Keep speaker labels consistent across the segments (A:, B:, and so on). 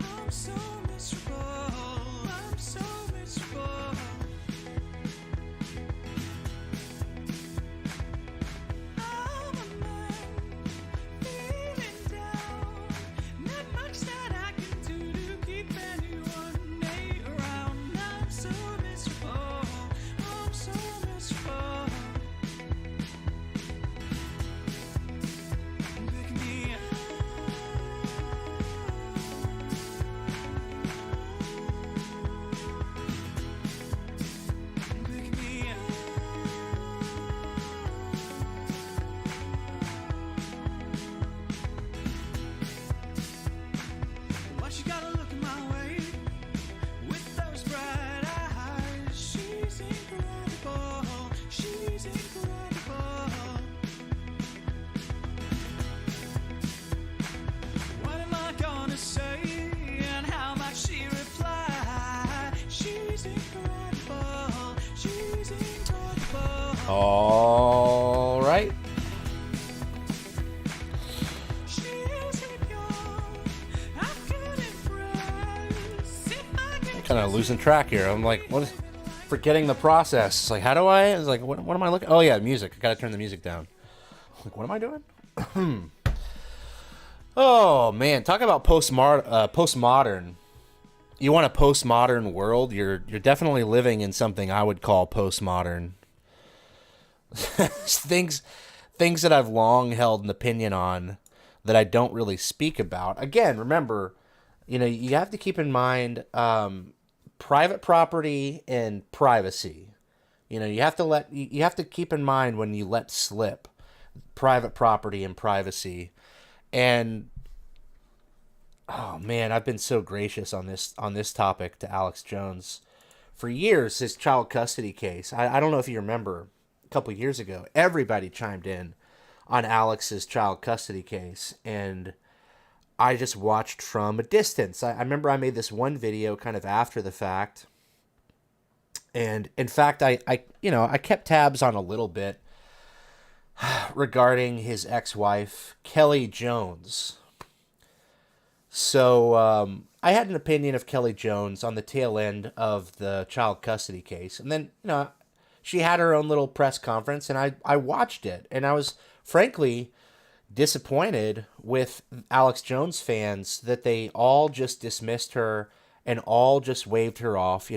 A: I'm so miserable. I'm so miserable. I'm a man feeling down. Not much that I can do to keep anyone around. I'm so miserable. I'm so miserable. Pick me up. Pick me up. Why she gotta look my way with those bright eyes? She's incredible. She's incredible. What am I gonna say and how might she reply? She's incredible. She's incredible.
B: All right.
A: She's pure. I could impress if I could
B: Kind of losing track here. I'm like, what? Forgetting the process. It's like, how do I? It's like, what am I looking? Oh yeah, music. I gotta turn the music down. Like, what am I doing? Oh man, talk about postmodern. You want a postmodern world? You're definitely living in something I would call postmodern. things that I've long held an opinion on that I don't really speak about. Again, remember, you have to keep in mind private property and privacy. You have to keep in mind when you let slip private property and privacy. And oh man, I've been so gracious on this topic to Alex Jones for years. His child custody case. I don't know if you remember a couple years ago, everybody chimed in on Alex's child custody case, and I just watched from a distance. I remember I made this one video kind of after the fact, and in fact, I kept tabs on a little bit regarding his ex-wife Kelly Jones. So I had an opinion of Kelly Jones on the tail end of the child custody case, and then she had her own little press conference, and I watched it, and I was frankly disappointed with Alex Jones fans that they all just dismissed her and all just waved her off.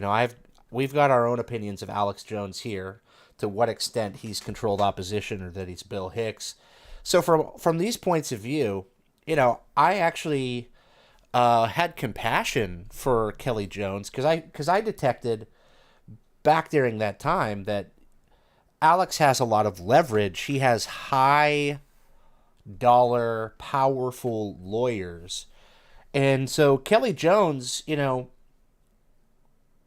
B: We've got our own opinions of Alex Jones here, to what extent he's controlled opposition or that he's Bill Hicks. So from these points of view, I actually had compassion for Kelly Jones because I detected back during that time that Alex has a lot of leverage. He has high dollar, powerful lawyers. And so Kelly Jones,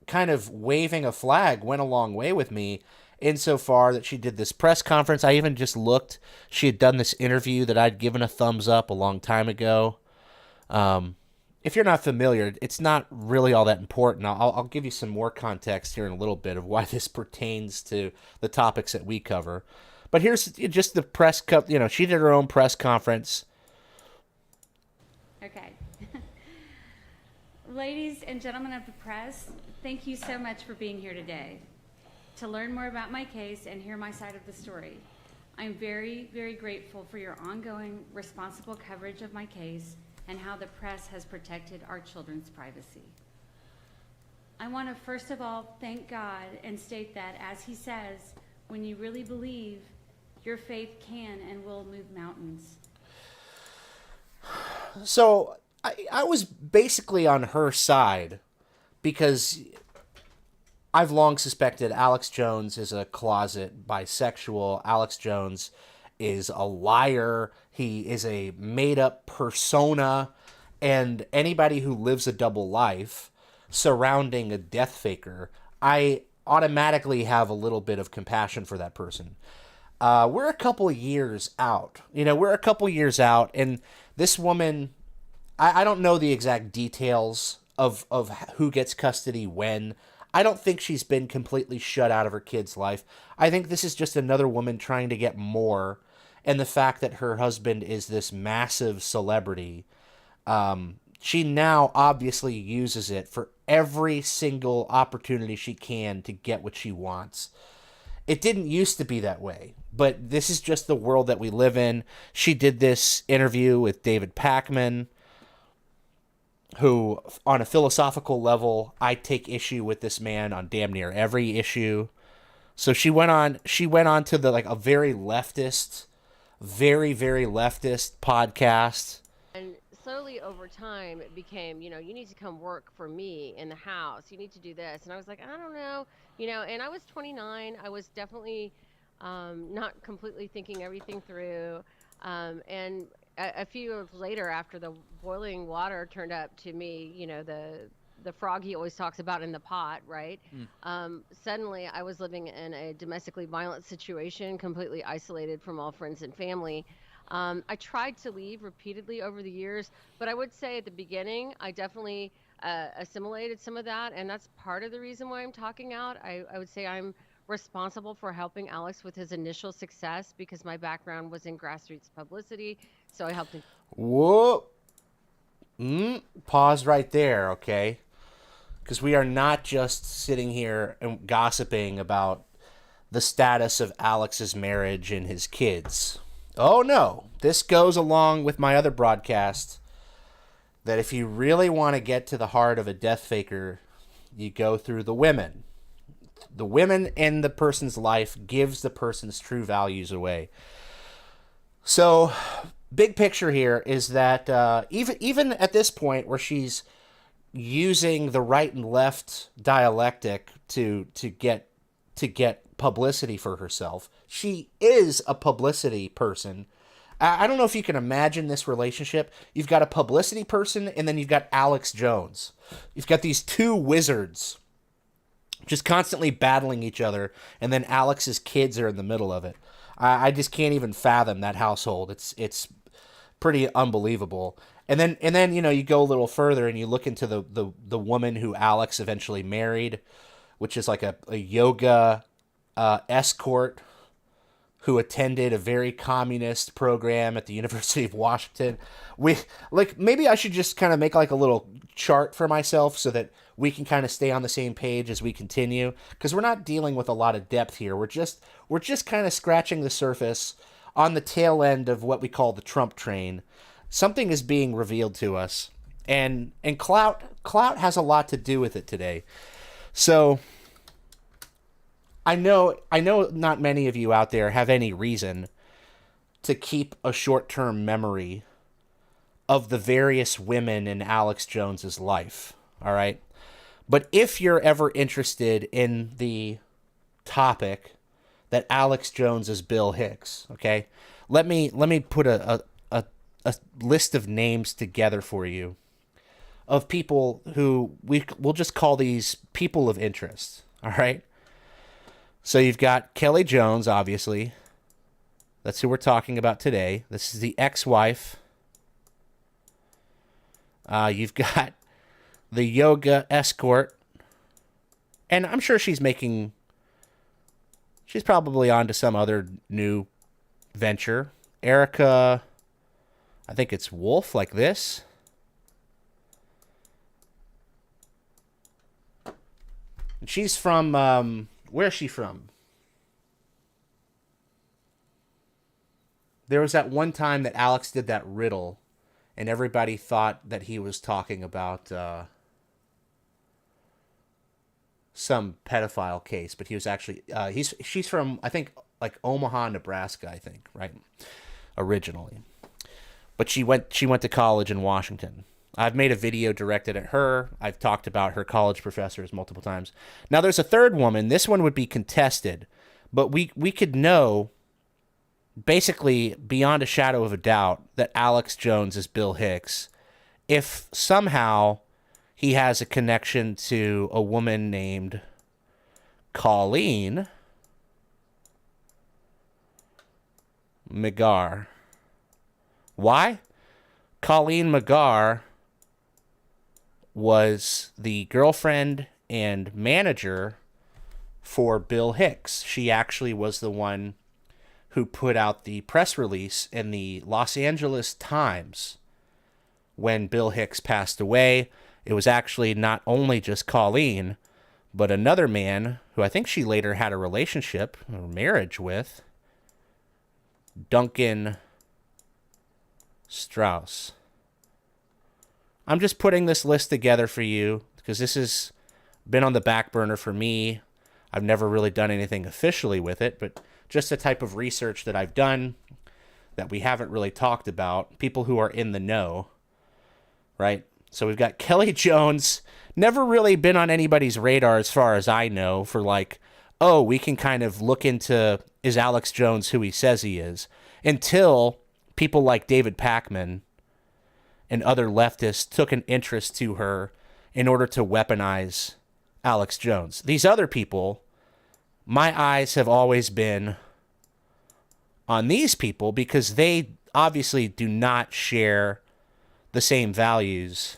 B: kind of waving a flag went a long way with me, insofar that she did this press conference. I even just looked. She had done this interview that I'd given a thumbs up a long time ago. If you're not familiar, it's not really all that important. I'll give you some more context here in a little bit of why this pertains to the topics that we cover. But here's just the press she did her own press conference.
C: Okay. Ladies and gentlemen of the press, thank you so much for being here today to learn more about my case and hear my side of the story. I'm very, very grateful for your ongoing responsible coverage of my case and how the press has protected our children's privacy. I want to first of all thank God and state that, as he says, when you really believe, your faith can and will move mountains.
B: So I was basically on her side because I've long suspected Alex Jones is a closet bisexual. Alex Jones is a liar. He is a made-up persona. And anybody who lives a double life surrounding a death faker, I automatically have a little bit of compassion for that person. We're a couple of years out. And this woman, I don't know the exact details of who gets custody when. I don't think she's been completely shut out of her kid's life. I think this is just another woman trying to get more, and the fact that her husband is this massive celebrity She now obviously uses it for every single opportunity she can to get what she wants. It didn't used to be that way, but this is just the world that we live in. She did this interview with David Pakman, who, on a philosophical level, I take issue with this man on damn near every issue. So she went on to the a very leftist, very, very leftist podcast.
D: And slowly over time, it became, you need to come work for me in the house. You need to do this. And I was like, I don't know, and I was 29. I was definitely not completely thinking everything through. And a few years later, after the boiling water turned up to me, the frog he always talks about in the pot, right? Suddenly, I was living in a domestically violent situation, completely isolated from all friends and family. I tried to leave repeatedly over the years, but I would say at the beginning, I definitely assimilated some of that, and that's part of the reason why I'm talking out. I would say I'm responsible for helping Alex with his initial success because my background was in grassroots publicity, so I helped him.
B: Whoa. Pause right there, okay? Because we are not just sitting here and gossiping about the status of Alex's marriage and his kids. Oh no, this goes along with my other broadcast that if you really want to get to the heart of a death faker, you go through the women. The women in the person's life gives the person's true values away. So, big picture here is that even at this point where she's using the right and left dialectic to get publicity for herself, she is a publicity person. I don't know if you can imagine this relationship. You've got a publicity person, and then you've got Alex Jones. You've got these two wizards just constantly battling each other, and then Alex's kids are in the middle of it. I just can't even fathom that household. It's pretty unbelievable. And then you go a little further and you look into the woman who Alex eventually married, which is like a yoga escort who attended a very communist program at the University of Washington. Maybe I should just kind of make like a little chart for myself so that we can kind of stay on the same page as we continue, because we're not dealing with a lot of depth here. We're just kind of scratching the surface on the tail end of what we call the Trump train. Something is being revealed to us, and clout has a lot to do with it today. So I know not many of you out there have any reason to keep a short-term memory of the various women in Alex Jones's life, all right? But if you're ever interested in the topic that Alex Jones is Bill Hicks, okay? Let me put a list of names together for you of people who we'll just call these people of interest, all right? So you've got Kelly Jones, obviously. That's who we're talking about today. This is the ex-wife. You've got the yoga escort. And I'm sure she's probably on to some other new venture. Erica, I think it's Wolf, like this. And she's from, where is she from? There was that one time that Alex did that riddle, and everybody thought that he was talking about some pedophile case, but he was actually she's from, I think, like Omaha, Nebraska, I think, right? Originally. But she went to college in Washington. I've made a video directed at her. I've talked about her college professors multiple times. Now there's a third woman. This one would be contested, but we could know basically beyond a shadow of a doubt that Alex Jones is Bill Hicks if somehow he has a connection to a woman named Colleen McGarr. Why? Colleen McGarr was the girlfriend and manager for Bill Hicks. She actually was the one who put out the press release in the Los Angeles Times when Bill Hicks passed away, it was actually not only just Colleen, but another man who I think she later had a relationship or marriage with, Duncan Strauss. I'm just putting this list together for you because this has been on the back burner for me. I've never really done anything officially with it, but just the type of research that I've done that we haven't really talked about, people who are in the know, right? So we've got Kelly Jones, never really been on anybody's radar as far as I know for like, oh, we can kind of look into, is Alex Jones who he says he is? Until people like David Pakman and other leftists took an interest to her in order to weaponize Alex Jones. These other people, my eyes have always been on these people because they obviously do not share the same values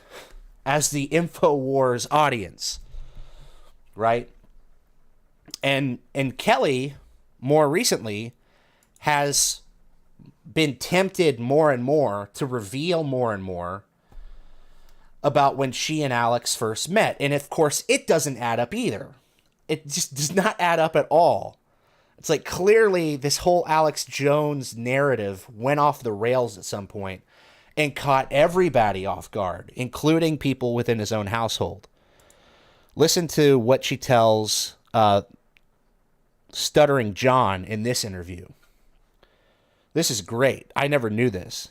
B: as the InfoWars audience, right? And Kelly, more recently, has been tempted more and more to reveal more and more about when she and Alex first met. And of course, it doesn't add up either. It just does not add up at all. It's like clearly this whole Alex Jones narrative went off the rails at some point and caught everybody off guard, including people within his own household. Listen to what she tells Stuttering John in this interview. This is great. I never knew this.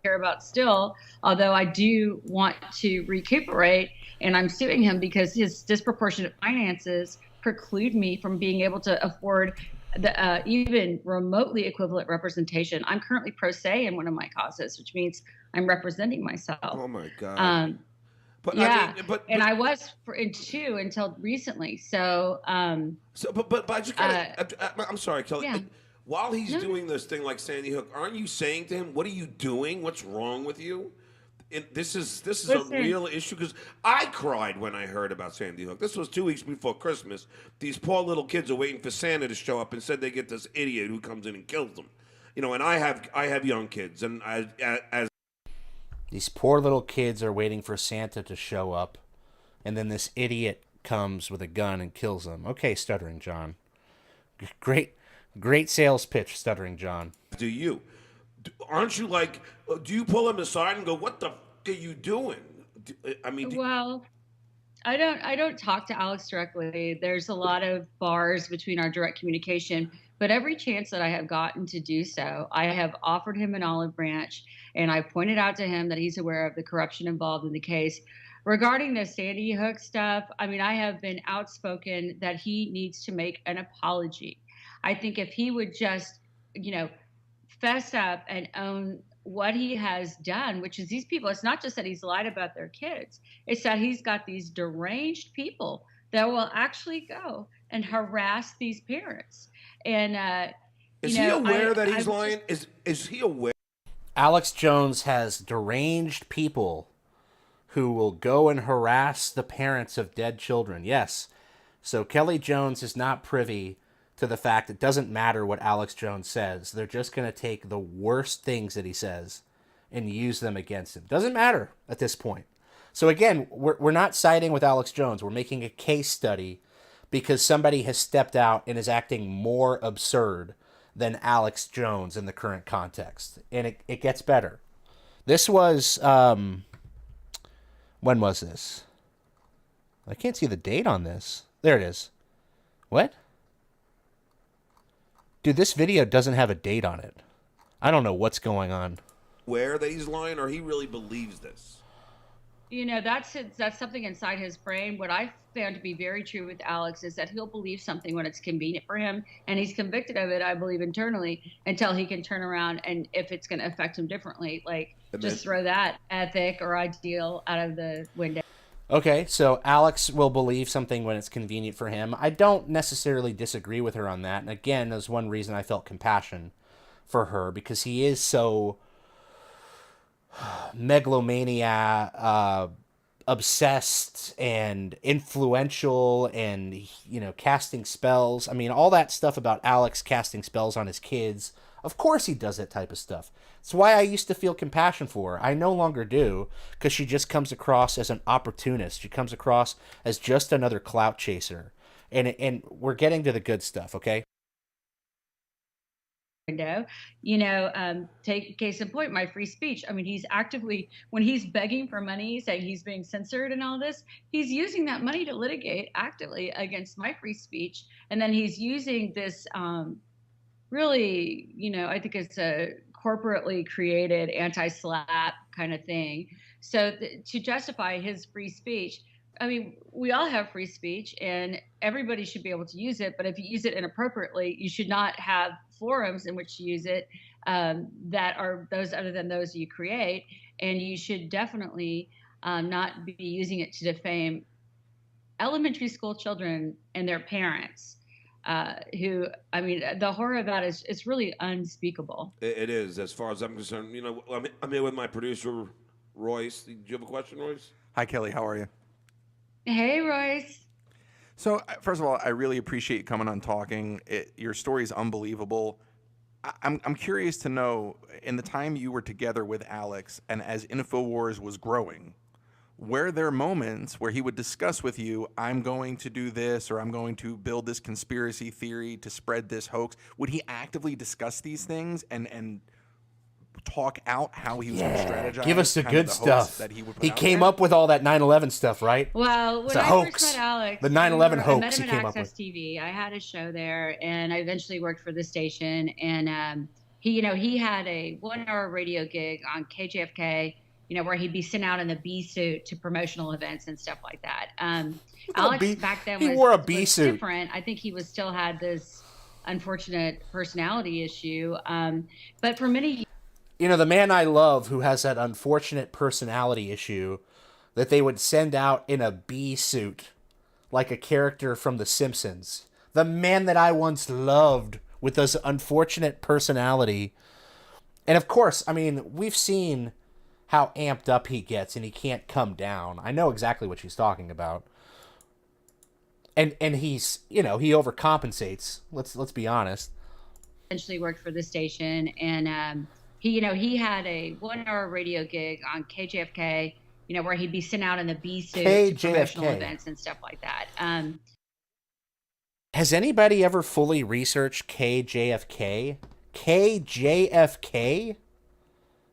E: Care about still, although I do want to recuperate, and I'm suing him because his disproportionate finances preclude me from being able to afford the even remotely equivalent representation. I'm currently pro se in one of my causes, which means I'm representing myself.
F: Oh my God.
E: But yeah, I was in two until recently. So,
F: but I just gotta, I'm sorry, Kelly.
E: Yeah.
F: While he's doing this thing like Sandy Hook, aren't you saying to him, "What are you doing? What's wrong with you?" This is
E: Listen.
F: a real issue because I cried when I heard about Sandy Hook. This was 2 weeks before Christmas. These poor little kids are waiting for Santa to show up, and said they get this idiot who comes in and kills them. You know, and I have young kids, and as
B: These poor little kids are waiting for Santa to show up, and then this idiot comes with a gun and kills them. Okay, Stuttering John. Great sales pitch, Stuttering John.
F: do you? Aren't you like? Do you pull him aside and go, "What the f- are you doing?" I mean,
E: well, I don't talk to Alex directly. There's a lot of bars between our direct communication, but every chance that I have gotten to do so, I have offered him an olive branch, and I pointed out to him that he's aware of the corruption involved in the case. Regarding the Sandy Hook stuff, I mean, I have been outspoken that he needs to make an apology. I think if he would just, fess up and own what he has done, which is these people, it's not just that he's lied about their kids, it's that he's got these deranged people that will actually go and harass these parents. And
F: is he aware that he's lying? Is he aware?
B: Alex Jones has deranged people who will go and harass the parents of dead children. Yes. So Kelly Jones is not privy to the fact it doesn't matter what Alex Jones says. They're just going to take the worst things that he says and use them against him. Doesn't matter at this point. So again, we're not siding with Alex Jones. We're making a case study because somebody has stepped out and is acting more absurd than Alex Jones in the current context. And it gets better. This was, when was this? I can't see the date on this. There it is. What? Dude, this video doesn't have a date on it. I don't know what's going on.
F: Aware that he's lying, or he really believes this?
E: That's something inside his brain. What I found to be very true with Alex is that he'll believe something when it's convenient for him, and he's convicted of it, I believe, internally, until he can turn around and if it's going to affect him differently, just throw that ethic or ideal out of the window.
B: Okay, so Alex will believe something when it's convenient for him. I don't necessarily disagree with her on that. And again, there's one reason I felt compassion for her, because he is so megalomania, obsessed and influential and, casting spells. I mean, all that stuff about Alex casting spells on his kids. Of course he does that type of stuff. It's why I used to feel compassion for her. I no longer do, because she just comes across as an opportunist. She comes across as just another clout chaser. And we're getting to the good stuff, okay?
E: Window, take case in point, my free speech. I mean, he's actively, when he's begging for money, saying he's being censored and all this, he's using that money to litigate actively against my free speech. And then he's using this really, I think it's a corporately created anti-slap kind of thing. So to justify his free speech, I mean, we all have free speech and everybody should be able to use it. But if you use it inappropriately, you should not have forums in which to use it that are those other than those you create. And you should definitely not be using it to defame elementary school children and their parents. Who, I mean, the horror of that is it's really unspeakable.
F: It is, as far as I'm concerned. I'm here with my producer, Royce. Do you have a question, Royce?
G: Hi, Kelly. How are you?
E: Hey, Royce.
G: So, first of all, I really appreciate you coming on talking. Your story is unbelievable. I'm curious to know, in the time you were together with Alex and as InfoWars was growing, were there moments where he would discuss with you, I'm going to do this, or I'm going to build this conspiracy theory to spread this hoax? Would he actively discuss these things and talk out how he was going to strategize?
B: Give us the
G: kind of
B: good
G: hoax
B: stuff.
G: that he would put
B: He
G: out
B: came
G: there?
B: up with all that 9/11 stuff, right?
E: Well, when
B: It's a
E: I
B: hoax.
E: first met Alex,
B: The 9/11
E: I
B: hoax
E: met him
B: he
E: at
B: came up
E: Access
B: with.
E: TV. I had a show there, and I eventually worked for the station. And he had a 1-hour radio gig on KJFK, where he'd be sent out in a bee suit to promotional events and stuff like that. Alex back then
B: he
E: was,
B: wore a bee
E: was
B: suit.
E: different. I think he was still had this unfortunate personality issue. But for many
B: The man I love who has that unfortunate personality issue that they would send out in a bee suit like a character from The Simpsons. The man that I once loved with this unfortunate personality. And of course, I mean, we've seen how amped up he gets and he can't come down. I know exactly what she's talking about. And he's, he overcompensates. Let's be honest.
E: eventually worked for the station, and he had a 1-hour radio gig on KJFK, where he'd be sent out in a bee suit to promotional
B: KJFK.
E: events and stuff like that.
B: Has anybody ever fully researched KJFK? KJFK?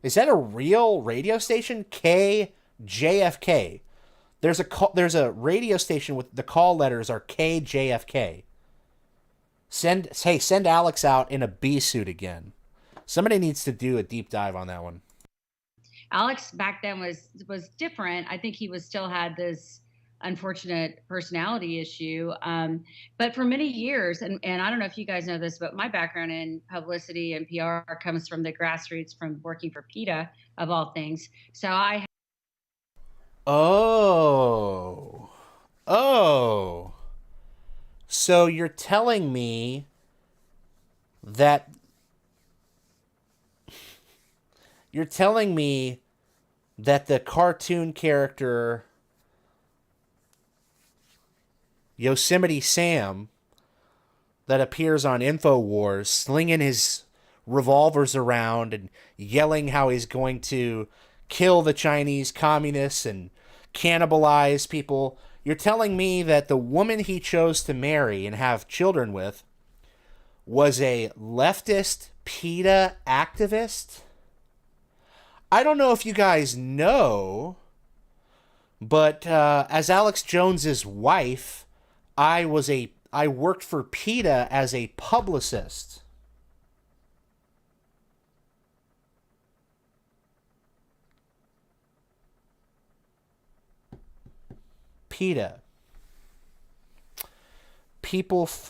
B: Is that a real radio station? KJFK. There's a radio station with the call letters are KJFK. Send Alex out in a bee suit again. Somebody needs to do a deep dive on that one.
E: Alex back then was different. I think he was still had this unfortunate personality issue. But for many years, and I don't know if you guys know this, but my background in publicity and PR comes from the grassroots, from working for PETA, of all things. So
B: Oh. So you're telling me that the cartoon character Yosemite Sam that appears on InfoWars slinging his revolvers around and yelling how he's going to kill the Chinese communists and cannibalize people, you're telling me that the woman he chose to marry and have children with was a leftist PETA activist? I don't know if you guys know, but as Alex Jones's wife, I worked for PETA as a publicist. PETA.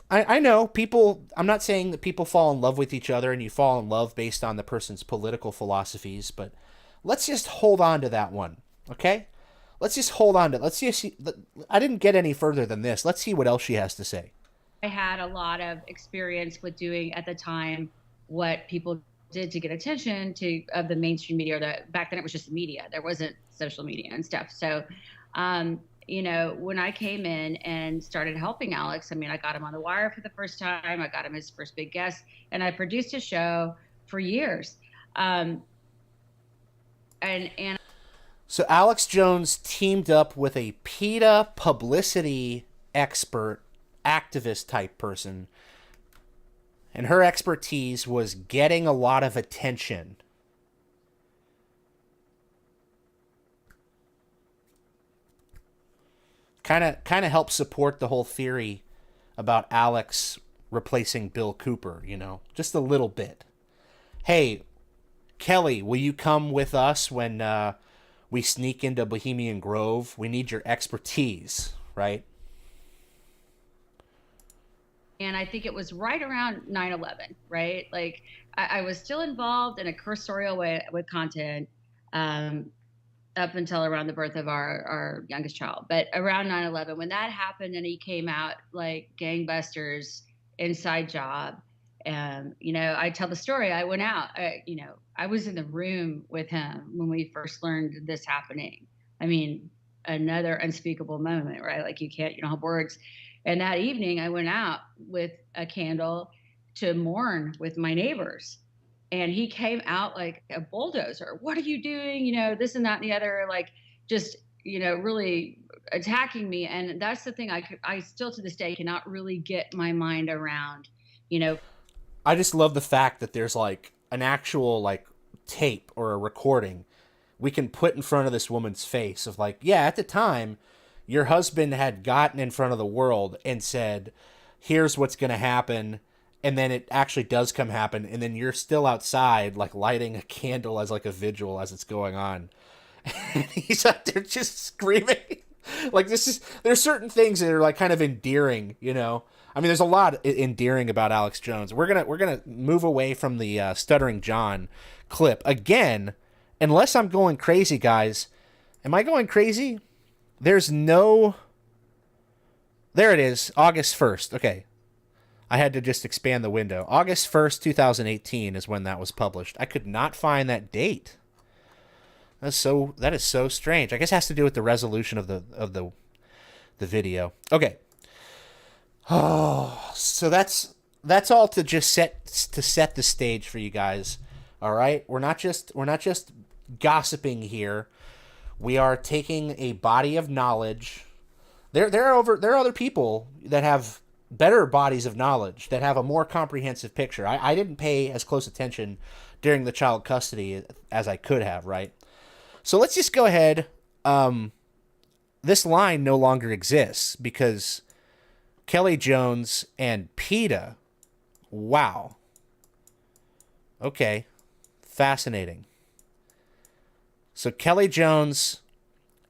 B: I know people, I'm not saying that people fall in love with each other and you fall in love based on the person's political philosophies, but let's just hold on to that one, okay? Let's just hold on to it. Let's see. I didn't get any further than this. Let's see what else she has to say.
E: I had a lot of experience with doing at the time what people did to get attention of the mainstream media. Back then it was just the media. There wasn't social media and stuff. So, when I came in and started helping Alex, I got him on The Wire for the first time. I got him his first big guest, and I produced a show for years. and
B: So Alex Jones teamed up with a PETA publicity expert, activist type person, and her expertise was getting a lot of attention. Kind of helps support the whole theory about Alex replacing Bill Cooper, just a little bit. Hey, Kelly, will you come with us when we sneak into Bohemian Grove? We need your expertise, right?
E: and I think it was right around 9/11, right? Like I was still involved in a cursorial way with content up until around the birth of our youngest child. But around 9/11, when that happened and he came out like gangbusters, inside job, I tell the story. I went out, I was in the room with him when we first learned this happening. I mean, another unspeakable moment, right? Like you don't have words. And that evening, I went out with a candle to mourn with my neighbors. And he came out like a bulldozer. What are you doing? This and that and the other, like just, really attacking me. And that's the thing I still to this day cannot really get my mind around,
B: I just love the fact that there's like an actual like tape or a recording we can put in front of this woman's face of like, yeah, at the time, your husband had gotten in front of the world and said, here's what's going to happen. And then it actually does come happen. And then you're still outside, like lighting a candle as like a vigil as it's going on. And he's out there just screaming. Like there's certain things that are like kind of endearing, I mean, there's a lot endearing about Alex Jones. We're gonna move away from the Stuttering John clip again, unless I'm going crazy, guys. Am I going crazy? There it is, August 1st. Okay. I had to just expand the window. August 1st, 2018 is when that was published. I could not find that date. That is so strange. I guess it has to do with the resolution of the video. Okay. Oh, so that's all to just set the stage for you guys. All right? We're not just gossiping here. We are taking a body of knowledge. There are other people that have better bodies of knowledge that have a more comprehensive picture. I didn't pay as close attention during the child custody as I could have, right? So let's just go ahead. This line no longer exists because Kelly Jones and PETA. Wow. Okay. Fascinating. So Kelly Jones,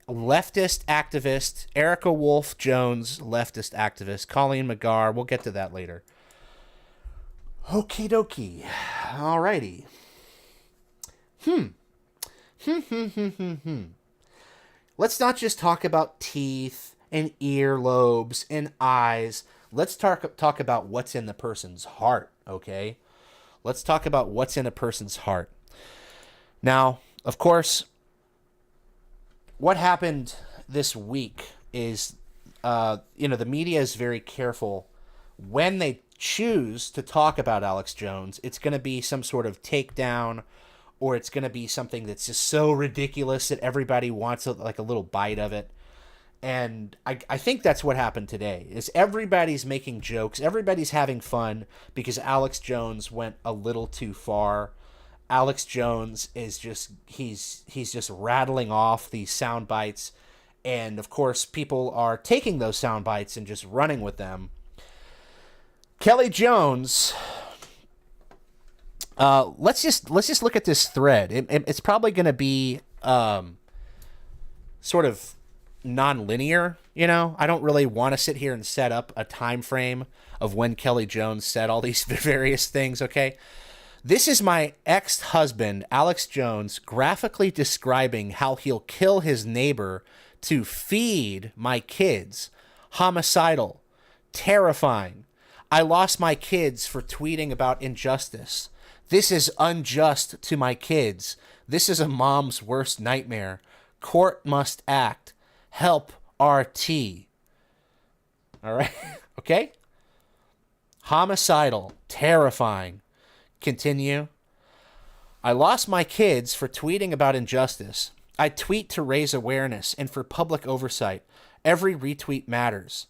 B: leftist activist, Erica Wolf Jones, leftist activist, Colleen McGarr, we'll get to that later. Okie dokie. Alrighty. Let's not just talk about teeth and earlobes and eyes. Let's talk about what's in the person's heart, okay? Let's talk about what's in a person's heart. Now, of course, what happened this week is, the media is very careful when they choose to talk about Alex Jones. It's going to be some sort of takedown, or it's going to be something that's just so ridiculous that everybody wants a little bite of it. And I think that's what happened today, is everybody's making jokes. Everybody's having fun because Alex Jones went a little too far. Alex Jones is he's just rattling off these sound bites. And of course, people are taking those sound bites and just running with them. Kelly Jones, let's just look at this thread. It's probably going to be sort of non-linear, I don't really want to sit here and set up a time frame of when Kelly Jones said all these various things, okay? This is my ex-husband, Alex Jones, graphically describing how he'll kill his neighbor to feed my kids. Homicidal. Terrifying. I lost my kids for tweeting about injustice. This is unjust to my kids. This is a mom's worst nightmare. Court must act. Help RT. All right. Okay? Homicidal. Terrifying. Continue. I lost my kids for tweeting about injustice. I tweet to raise awareness and for public oversight. Every retweet matters.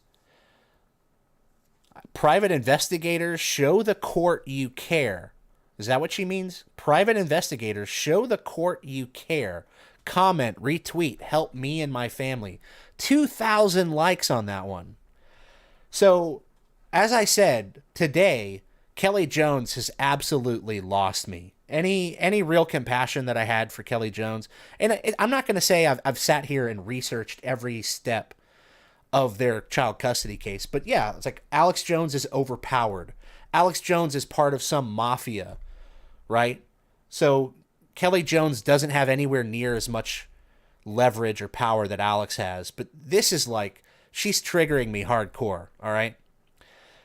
B: Private investigators, show the court you care. Is that what she means? Private investigators, show the court you care. Comment, retweet, help me and my family. 2,000 likes on that one. So, as I said, today, Kelly Jones has absolutely lost me. Any real compassion that I had for Kelly Jones, and I'm not going to say I've sat here and researched every step of their child custody case, but yeah, it's like Alex Jones is overpowered. Alex Jones is part of some mafia, right? So Kelly Jones doesn't have anywhere near as much leverage or power that Alex has, but this is like, she's triggering me hardcore, all right?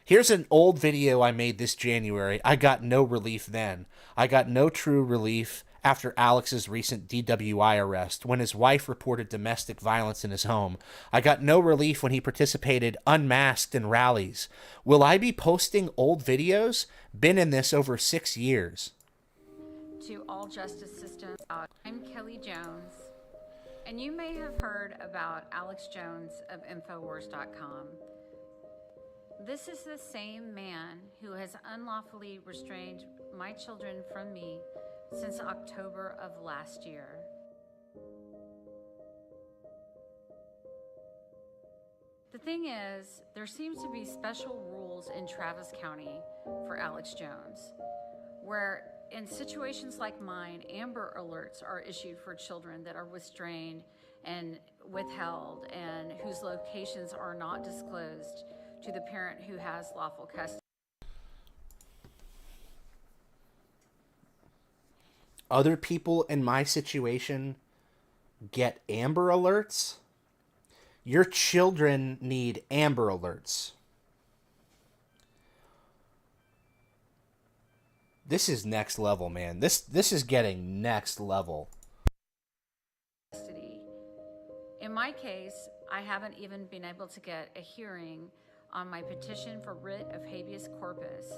B: Here's an old video I made this January. I got no relief then. I got no true relief after Alex's recent DWI arrest, when his wife reported domestic violence in his home. I got no relief when he participated unmasked in rallies. Will I be posting old videos? Been in this over 6 years.
C: To all justice systems, I'm Kelly Jones, and you may have heard about Alex Jones of Infowars.com. This is the same man who has unlawfully restrained my children from me since October of last year. The thing is, there seems to be special rules in Travis County for Alex Jones, where in situations like mine, Amber Alerts are issued for children that are restrained and withheld and whose locations are not disclosed to the parent who has lawful custody.
B: Other people in my situation get Amber Alerts. Your children need Amber Alerts. This is next level, man. This is getting next level.
C: In my case, I haven't even been able to get a hearing on my petition for writ of habeas corpus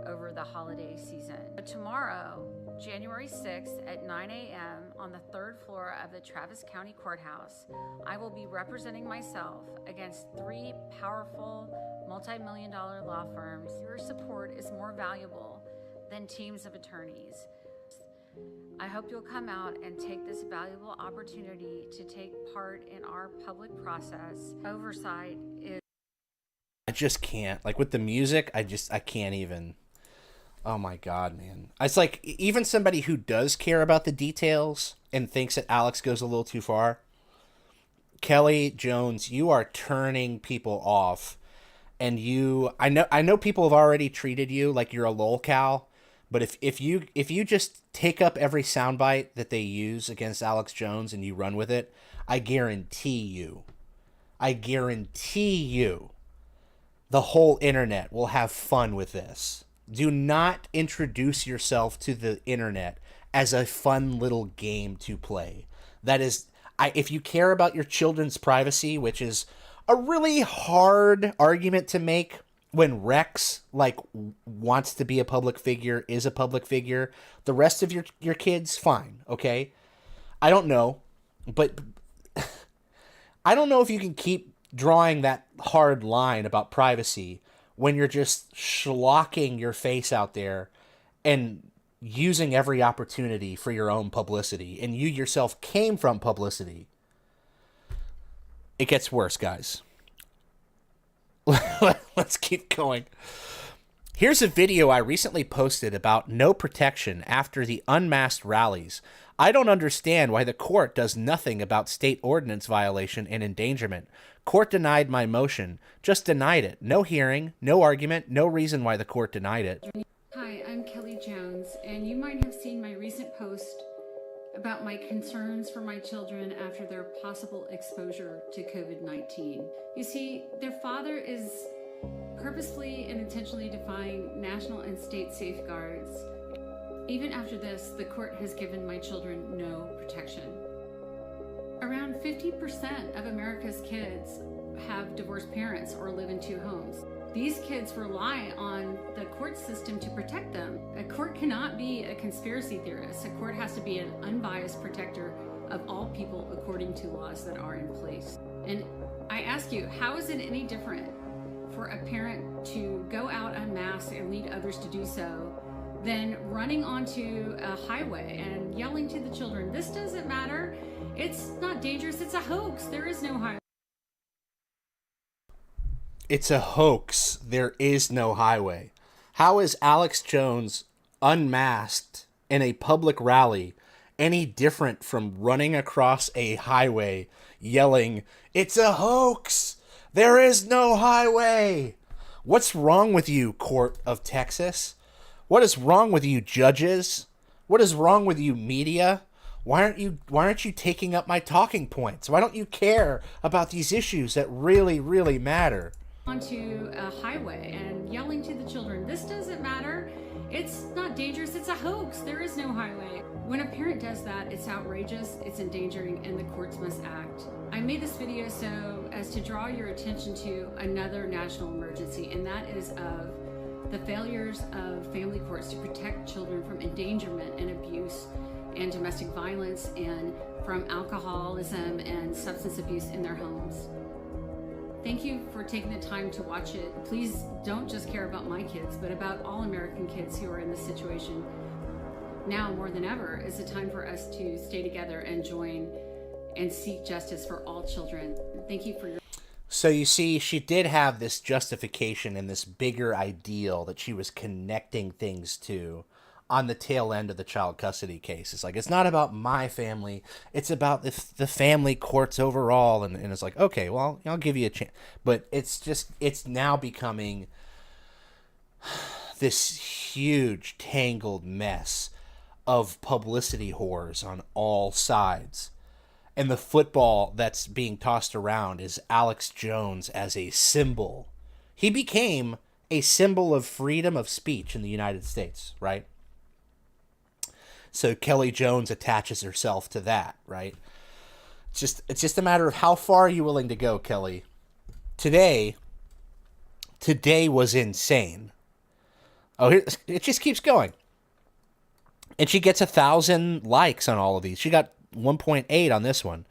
C: over the holiday season. But tomorrow, January 6th at 9 a.m. on the 3rd floor of the Travis County Courthouse, I will be representing myself against 3 powerful multi-million-dollar law firms. Your support is more valuable than teams of attorneys. I hope you'll come out and take this valuable opportunity to take part in our public process. Oversight is...
B: I just can't. Like with the music, I can't even. Oh my God, man. It's like even somebody who does care about the details and thinks that Alex goes a little too far. Kelly Jones, you are turning people off. And I know people have already treated you like you're a lolcow. But if you just take up every soundbite that they use against Alex Jones and you run with it, I guarantee you, the whole internet will have fun with this. Do not introduce yourself to the internet as a fun little game to play. That is, if you care about your children's privacy, which is a really hard argument to make when Rex wants to be a public figure, is a public figure, the rest of your kids, fine, okay? I don't know, but I don't know if you can keep drawing that hard line about privacy when you're just schlocking your face out there and using every opportunity for your own publicity, and you yourself came from publicity. It gets worse, guys. Let's keep going. Here's a video I recently posted about no protection after the unmasked rallies. I don't understand why the court does nothing about state ordinance violation and endangerment. Court denied my motion. Just denied it. No hearing, no argument, no reason why the court denied it.
C: Hi, I'm Kelly Jones, and you might have seen my recent post about my concerns for my children after their possible exposure to COVID-19. You see, their father is purposefully and intentionally defying national and state safeguards. Even after this, the court has given my children no protection. Around 50% of America's kids have divorced parents or live in 2 homes. These kids rely on the court system to protect them. A court cannot be a conspiracy theorist. A court has to be an unbiased protector of all people according to laws that are in place. And I ask you, how is it any different for a parent to go out unmasked and lead others to do so than running onto a highway and yelling to the children, "This doesn't matter. It's not dangerous. It's a hoax. There is no highway."
B: It's a hoax. There is no highway. How is Alex Jones unmasked in a public rally any different from running across a highway yelling, "It's a hoax. There is no highway"? What's wrong with you, Court of Texas? What is wrong with you, judges? What is wrong with you, media? Why aren't you taking up my talking points? Why don't you care about these issues that really, really matter?
C: Onto a highway and yelling to the children, "This doesn't matter. It's not dangerous. It's a hoax. There is no highway." When a parent does that, it's outrageous, it's endangering, and the courts must act. I made this video so as to draw your attention to another national emergency, and that is of the failures of family courts to protect children from endangerment and abuse and domestic violence and from alcoholism and substance abuse in their homes. Thank you for taking the time to watch it. Please don't just care about my kids, but about all American kids who are in this situation. Now more than ever is the time for us to stay together and join and seek justice for all children. Thank you for your...
B: So you see, she did have this justification and this bigger ideal that she was connecting things to on the tail end of the child custody case. It's like, it's not about my family, it's about the family courts overall. And it's like, okay, well, I'll give you a chance. But it's now becoming this huge tangled mess of publicity whores on all sides. And the football that's being tossed around is Alex Jones as a symbol. He became a symbol of freedom of speech in the United States, right? So Kelly Jones attaches herself to that, right? It's just a matter of how far are you willing to go, Kelly. Today was insane. Oh, here, it just keeps going. And she gets 1,000 likes on all of these. She got 1.8 on this one.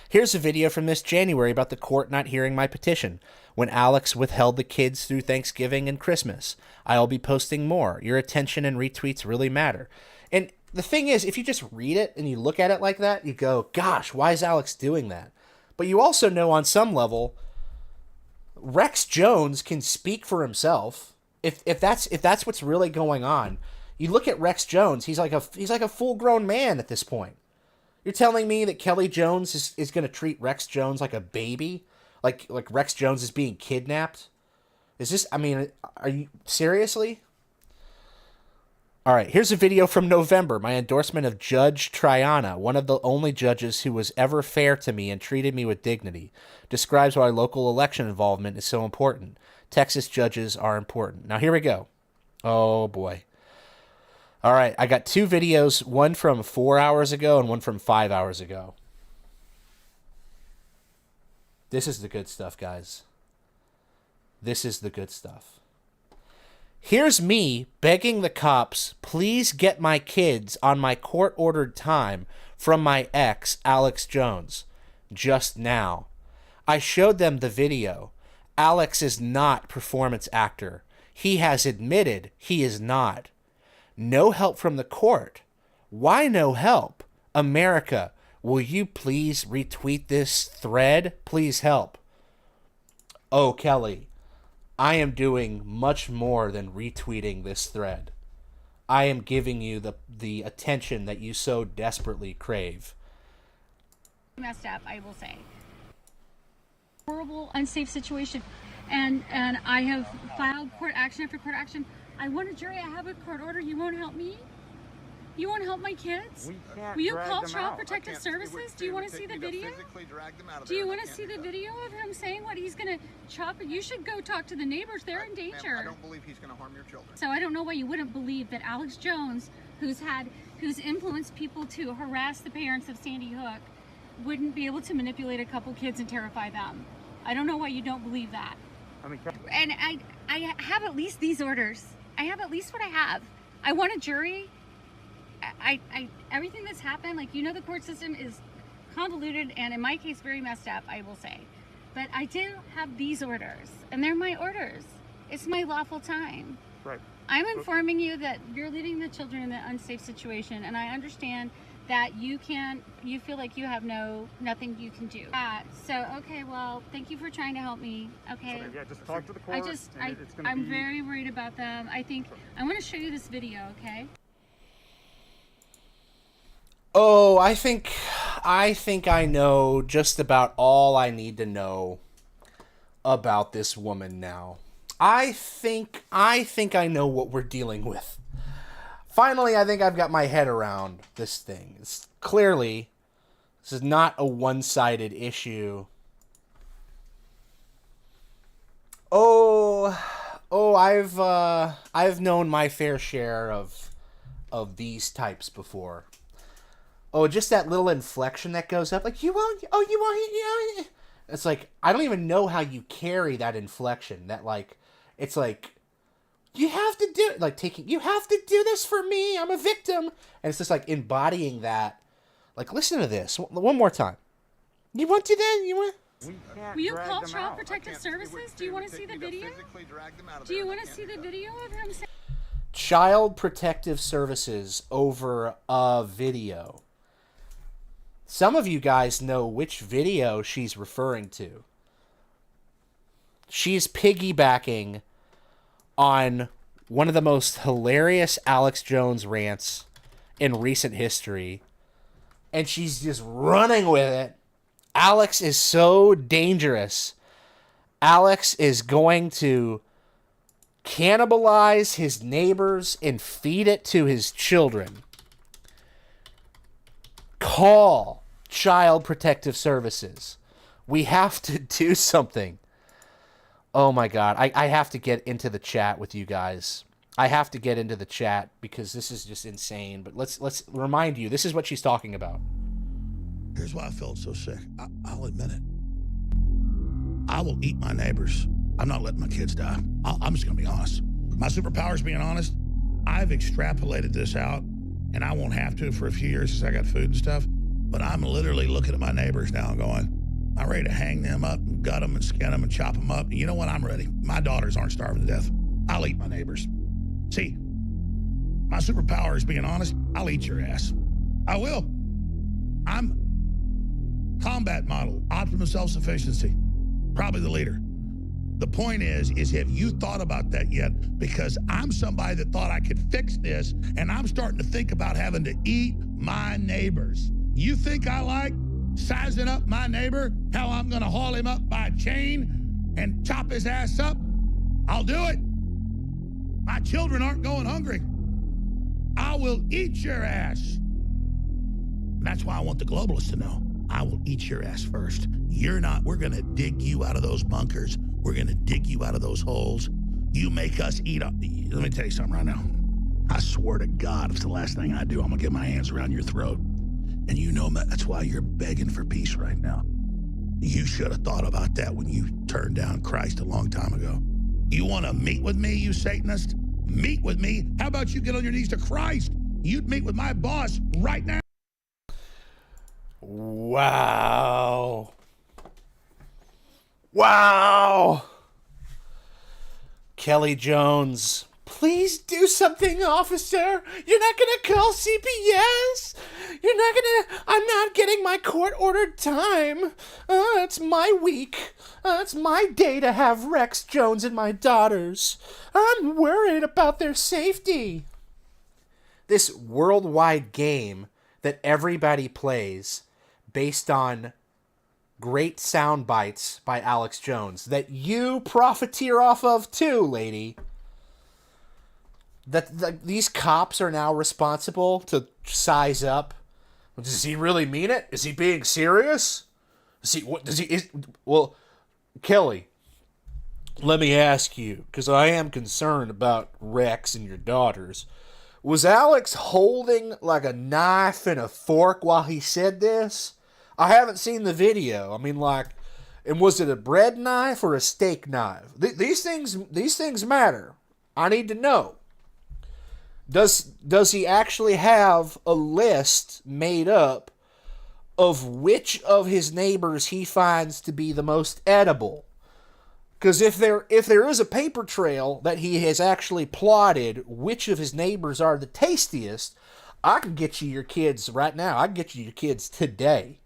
B: Here's a video from this January about the court not hearing my petition when Alex withheld the kids through Thanksgiving and Christmas. I'll be posting more. Your attention and retweets really matter. And the thing is, if you just read it and you look at it like that, you go, gosh, why is Alex doing that? But you also know on some level, Rex Jones can speak for himself. If that's what's really going on, you look at Rex Jones, he's like a full-grown man at this point. You're telling me that Kelly Jones is going to treat Rex Jones like a baby? Like Rex Jones is being kidnapped? Is this, I mean, are you, seriously? All right, here's a video from November, my endorsement of Judge Triana, one of the only judges who was ever fair to me and treated me with dignity. Describes why local election involvement is so important. Texas judges are important. Now, here we go. Oh, boy. All right, I got two videos, one from 4 hours ago and one from 5 hours ago. This is the good stuff, guys. This is the good stuff. Here's me begging the cops, please get my kids on my court-ordered time from my ex, Alex Jones, just now. I showed them the video. Alex is not performance actor. He has admitted he is not. No help from the court. Why no help? America, will you please retweet this thread? Please help. Oh, Kelly, I am doing much more than retweeting this thread. I am giving you the attention that you so desperately crave.
H: Messed up, I will say. Horrible, unsafe situation. And I have filed court action after court action. I want a jury. I have a court order. You won't help me? You won't help my kids? Will you call Child Protective Services? Do you want to see the video? Do you want to see the video of him saying what he's going to chop? You should go talk to the neighbors. They're in danger.
I: I don't believe he's going to harm your children.
H: So I don't know why you wouldn't believe that Alex Jones, who's influenced people to harass the parents of Sandy Hook, wouldn't be able to manipulate a couple kids and terrify them. I don't know why you don't believe that. And I have at least these orders. I have at least what I have. I want a jury. Everything that's happened, like, you know, the court system is convoluted and in my case very messed up, I will say. But I do have these orders, and they're my orders. It's my lawful time.
I: Right.
H: I'm informing you that you're leaving the children in an unsafe situation, and I understand that you feel like you have nothing you can do. So okay, well, thank you for trying to help me. Okay.
I: So, yeah, just talk to the court.
H: I'm very worried about them. I want to show you this video, okay?
B: Oh, I think I know just about all I need to know about this woman now. I think I know what we're dealing with. Finally, I think I've got my head around this thing. It's clearly, this is not a one-sided issue. I've known my fair share of these types before. Oh, just that little inflection that goes up, like, you won't. It's like, I don't even know how you carry that inflection. That, like, it's like, you have to do, like, you have to do this for me. I'm a victim. And it's just like embodying that. Like, listen to this one more time. You want to then? You want?
H: Will you call Child Protective Services? Do you want to see the video? Do you want to see the video of him saying?
B: Child Protective Services over a video. Some of you guys know which video she's referring to. She's piggybacking on one of the most hilarious Alex Jones rants in recent history, and she's just running with it. Alex is so dangerous. Alex is going to cannibalize his neighbors and feed it to his children. Call Child Protective Services. We have to do something. Oh my God. I have to get into the chat with you guys. I have to get into the chat because this is just insane. But let's remind you, this is what she's talking about.
J: Here's why I felt so sick. I'll admit it. I will eat my neighbors. I'm not letting my kids die. I'm just going to be honest. My superpower is being honest. I've extrapolated this out, and I won't have to for a few years since I got food and stuff. But I'm literally looking at my neighbors now and going, I'm ready to hang them up and gut them and skin them and chop them up. And you know what? I'm ready. My daughters aren't starving to death. I'll eat my neighbors. See, my superpower is being honest. I'll eat your ass. I will. I'm combat model, optimum self-sufficiency, probably the leader. The point is have you thought about that yet? Because I'm somebody that thought I could fix this, and I'm starting to think about having to eat my neighbors. You think I like sizing up my neighbor, how I'm going to haul him up by a chain and chop his ass up? I'll do it. My children aren't going hungry. I will eat your ass. And that's why I want the globalists to know. I will eat your ass first. You're not. We're going to dig you out of those bunkers. We're going to dig you out of those holes. You make us eat up. Let me tell you something right now. I swear to God, if it's the last thing I do, I'm going to get my hands around your throat. And you know that's why you're begging for peace right now. You should have thought about that when you turned down Christ a long time ago. You want to meet with me, you Satanist? Meet with me? How about you get on your knees to Christ? You'd meet with my boss right now.
B: Wow. Wow. Kelly Jones. Please do something, officer. You're not going to call CPS. You're not going to... I'm not getting my court-ordered time. It's my week. It's my day to have Rex Jones and my daughters. I'm worried about their safety. This worldwide game that everybody plays based on great sound bites by Alex Jones that you profiteer off of too, lady. That these cops are now responsible to size up. Does he really mean it? Is he being serious? Well, Kelly, let me ask you, because I am concerned about Rex and your daughters. Was Alex holding like a knife and a fork while he said this? I haven't seen the video. I mean, like, And was it a bread knife or a steak knife? These things matter. I need to know. Does he actually have a list made up of which of his neighbors he finds to be the most edible? Because if there is a paper trail that he has actually plotted which of his neighbors are the tastiest, I can get you your kids right now. I can get you your kids today.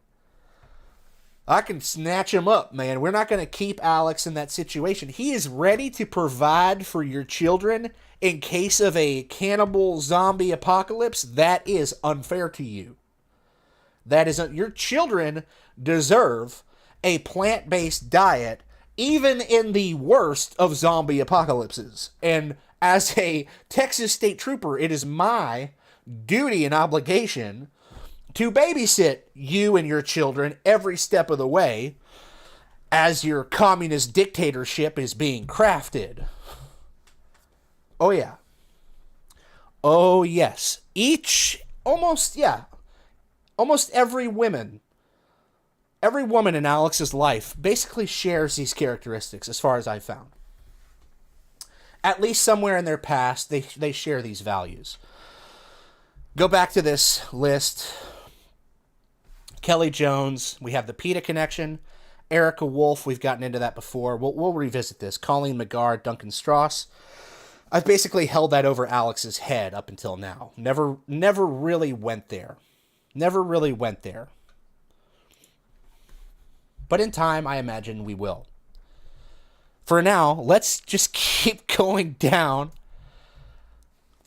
B: I can snatch him up, man. We're not going to keep Alex in that situation. He is ready to provide for your children in case of a cannibal zombie apocalypse. That is unfair to you. That is your children deserve a plant-based diet even in the worst of zombie apocalypses. And as a Texas state trooper, it is my duty and obligation to babysit you and your children every step of the way as your communist dictatorship is being crafted. Oh, yeah. Oh, yes. Almost every woman in Alex's life basically shares these characteristics, as far as I've found. At least somewhere in their past, they share these values. Go back to this list. Kelly Jones, we have the PETA connection. Erica Wolf, we've gotten into that before. We'll revisit this. Colleen McGarr, Duncan Strauss. I've basically held that over Alex's head up until now. Never really went there. Never really went there. But in time, I imagine we will. For now, let's just keep going down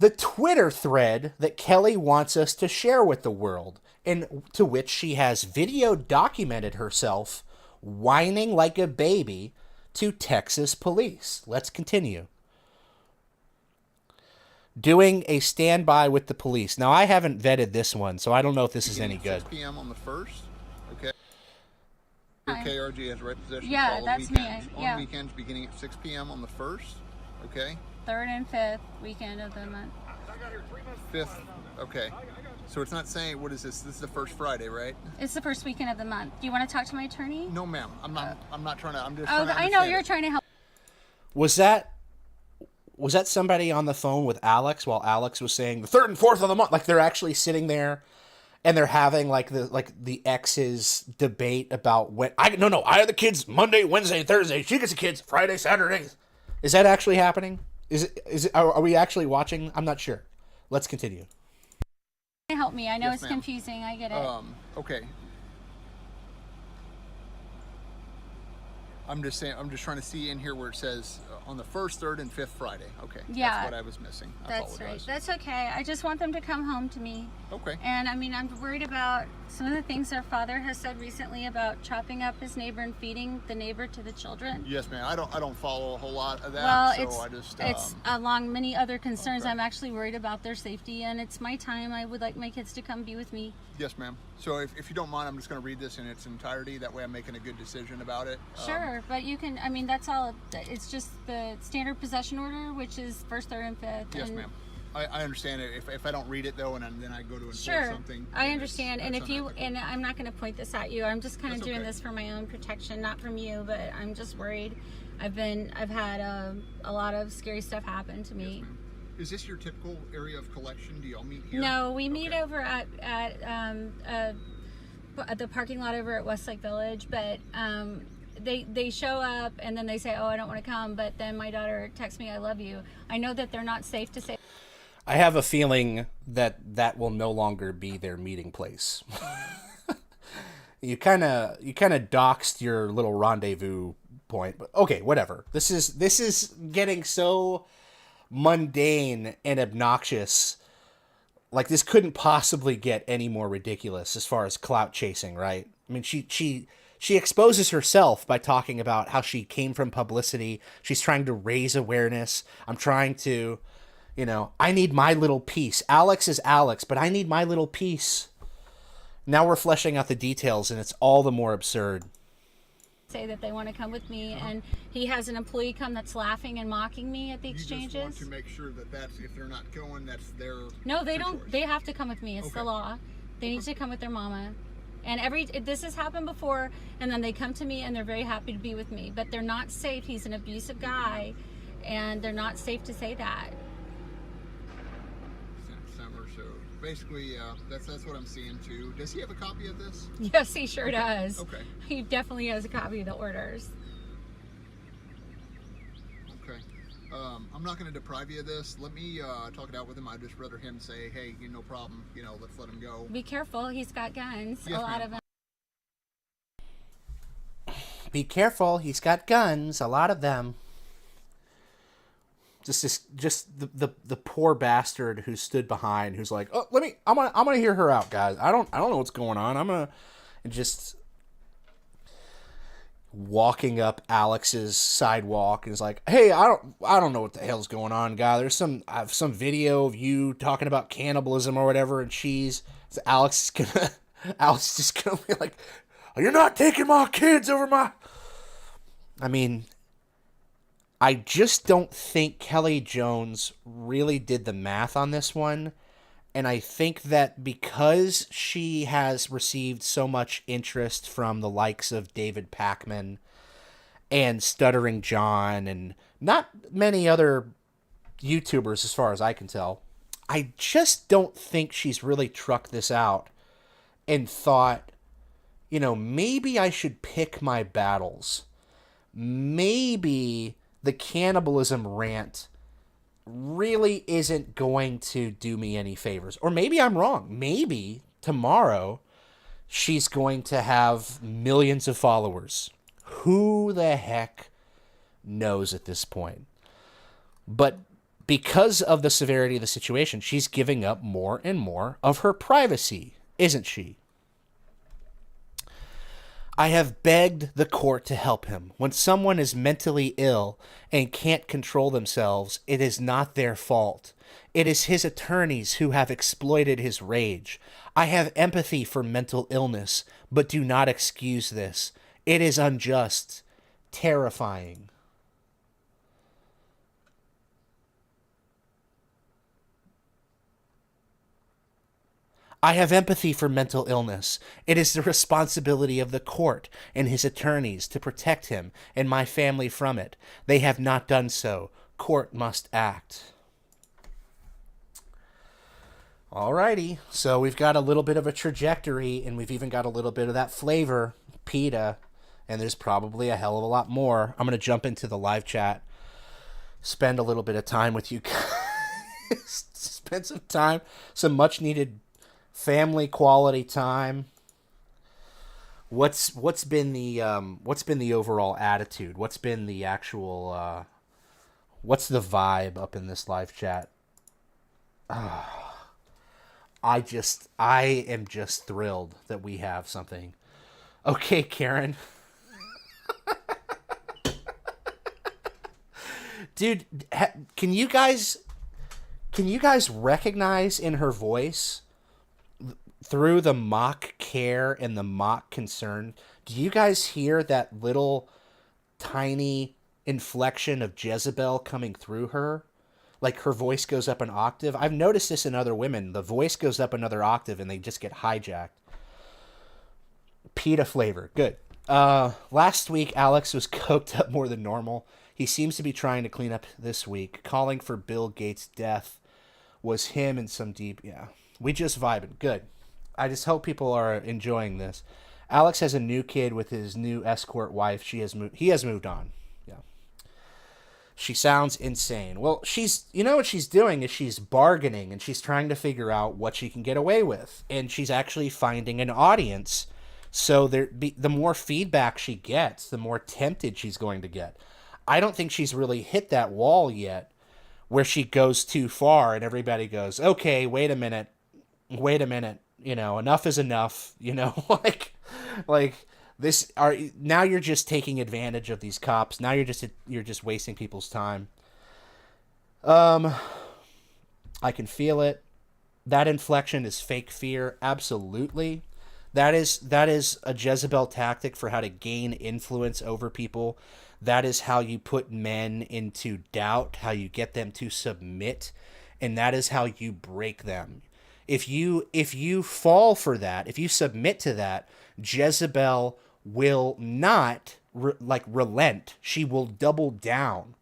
B: the Twitter thread that Kelly wants us to share with the world, and to which she has video documented herself whining like a baby to Texas police. Let's continue. Doing a standby with the police. Now, I haven't vetted this one, so I don't know if this is any good.
I: 6 p.m. on the 1st, okay? KRG has right possession.
H: Yeah, that's me.
I: On weekends beginning at 6 p.m. on the 1st, okay?
H: 3rd and 5th weekend of the month.
I: 5th, okay. So it's not saying, what is this? This is the first Friday, right?
H: It's the first weekend of the month. Do you want to talk to my attorney?
I: No, ma'am. I'm not trying to. I'm just.
H: Oh,
I: trying to
H: I know
I: understand
H: you're
I: it.
H: trying to help.
B: Was that somebody on the phone with Alex while Alex was saying the 3rd and 4th of the month? Like they're actually sitting there and they're having like the exes debate about when I have the kids Monday, Wednesday, Thursday. She gets the kids Friday, Saturday. Is that actually happening? Are we actually watching? I'm not sure. Let's continue.
H: Help me. I know
I: Yes,
H: it's
I: ma'am.
H: confusing. I get it.
I: Okay. I'm just saying. I'm just trying to see in here where it says on the 1st, 3rd, and 5th Friday. Okay.
H: Yeah.
I: That's what I was missing. I
H: That's right.
I: apologize.
H: That's okay. I just want them to come home to me.
I: Okay.
H: And I mean, I'm worried about some of the things their father has said recently about chopping up his neighbor and feeding the neighbor to the children.
I: Yes, ma'am. I don't follow a whole lot of that.
H: Well,
I: so
H: it's along many other concerns.
I: Okay.
H: I'm actually worried about their safety, and it's my time. I would like my kids to come be with me.
I: Yes, ma'am. So if you don't mind, I'm just going to read this in its entirety. That way I'm making a good decision about it.
H: Sure, but you can, I mean, that's all, it's just the standard possession order, which is 1st, 3rd, and 5th.
I: Yes,
H: and
I: ma'am. I understand it. If I don't read it, though, and then I go to enforce
H: Sure,
I: something.
H: I
I: then
H: understand. And
I: that's
H: if you,
I: unethical.
H: and I'm not going to point this at you. I'm just kind of
I: That's
H: doing
I: okay.
H: this for my own protection, not from you, but I'm just worried. I've had a lot of scary stuff happen to me.
I: Yes, ma'am. Is this your typical area of collection? Do y'all meet here?
H: No, we meet
I: Okay.
H: over at the parking lot over at Westlake Village, but they show up and then they say, oh, I don't want to come, but then my daughter texts me, I love you. I know that they're not safe to say.
B: I have a feeling that will no longer be their meeting place. You kind of doxed your little rendezvous point, but okay, whatever. This is getting so mundane and obnoxious. Like this couldn't possibly get any more ridiculous as far as clout chasing, right? I mean, she exposes herself by talking about how she came from publicity. She's trying to raise awareness. I'm trying to, I need my little piece. Alex is Alex, but I need my little piece. Now we're fleshing out the details, and it's all the more absurd.
H: Say that they want to come with me, and he has an employee come that's laughing and mocking me at the exchanges.
I: You just want to make sure that that's, if they're not going, that's their.
H: No, they
I: their
H: don't.
I: choice.
H: They have to come with me. It's the
I: Okay.
H: law. They need to come with their mama. And this has happened before, and then they come to me and they're very happy to be with me, but they're not safe. He's an abusive guy, and they're not safe to say that.
I: Summer, so basically, that's what I'm seeing too. Does he have a copy of this?
H: Yes, he sure does.
I: Okay.
H: He definitely has a copy of the orders.
I: Okay. I'm not going to deprive you of this. Let me talk it out with him. I'd just rather him say, hey, no problem. Let's let him go.
H: Be careful. He's got guns.
I: Yes,
H: a lot
I: ma'am.
H: of them.
B: Be careful, he's got guns, a lot of them. Just the poor bastard who stood behind, who's like, oh, I'm gonna hear her out, guys. I don't know what's going on. I'm gonna, and just walking up Alex's sidewalk and is like, hey, I don't know what the hell's going on, guy. There's some video of you talking about cannibalism or whatever, and Alex is just gonna be like, you're not taking my kids over my... I mean, I just don't think Kelly Jones really did the math on this one. And I think that because she has received so much interest from the likes of David Pakman and Stuttering John and not many other YouTubers as far as I can tell, I just don't think she's really trucked this out and thought, maybe I should pick my battles. Maybe the cannibalism rant really isn't going to do me any favors. Or maybe I'm wrong. Maybe tomorrow she's going to have millions of followers. Who the heck knows at this point? But because of the severity of the situation, she's giving up more and more of her privacy, isn't she? I have begged the court to help him. When someone is mentally ill and can't control themselves, it is not their fault. It is his attorneys who have exploited his rage. I have empathy for mental illness, but do not excuse this. It is unjust, terrifying. I have empathy for mental illness. It is the responsibility of the court and his attorneys to protect him and my family from it. They have not done so. Court must act. Alrighty, so we've got a little bit of a trajectory, and we've even got a little bit of that flavor, PETA, and there's probably a hell of a lot more. I'm going to jump into the live chat, spend a little bit of time with you guys, spend some time, some much needed family quality time. What's been the overall attitude? What's been the actual what's the vibe up in this live chat? I am just thrilled that we have something. Okay, Karen. Dude, can you guys recognize in her voice, through the mock care and the mock concern, do you guys hear that little tiny inflection of Jezebel coming through her? Like her voice goes up an octave. I've noticed this in other women. The voice goes up another octave and they just get hijacked. PETA flavor. Good. Last week, Alex was coked up more than normal. He seems to be trying to clean up this week. Calling for Bill Gates' death was him in some deep... Yeah. We just vibing. Good. I just hope people are enjoying this. Alex has a new kid with his new escort wife. He has moved on. Yeah. She sounds insane. Well, what she's doing is she's bargaining and she's trying to figure out what she can get away with. And she's actually finding an audience. So the more feedback she gets, the more tempted she's going to get. I don't think she's really hit that wall yet where she goes too far and everybody goes, okay, wait a minute. Enough is enough, like this now you're just taking advantage of these cops. Now you're just wasting people's time. I can feel it. That inflection is fake fear. Absolutely. That is a Jezebel tactic for how to gain influence over people. That is how you put men into doubt, how you get them to submit, and that is how you break them. If you fall for that, if you submit to that, Jezebel will not relent. She will double down.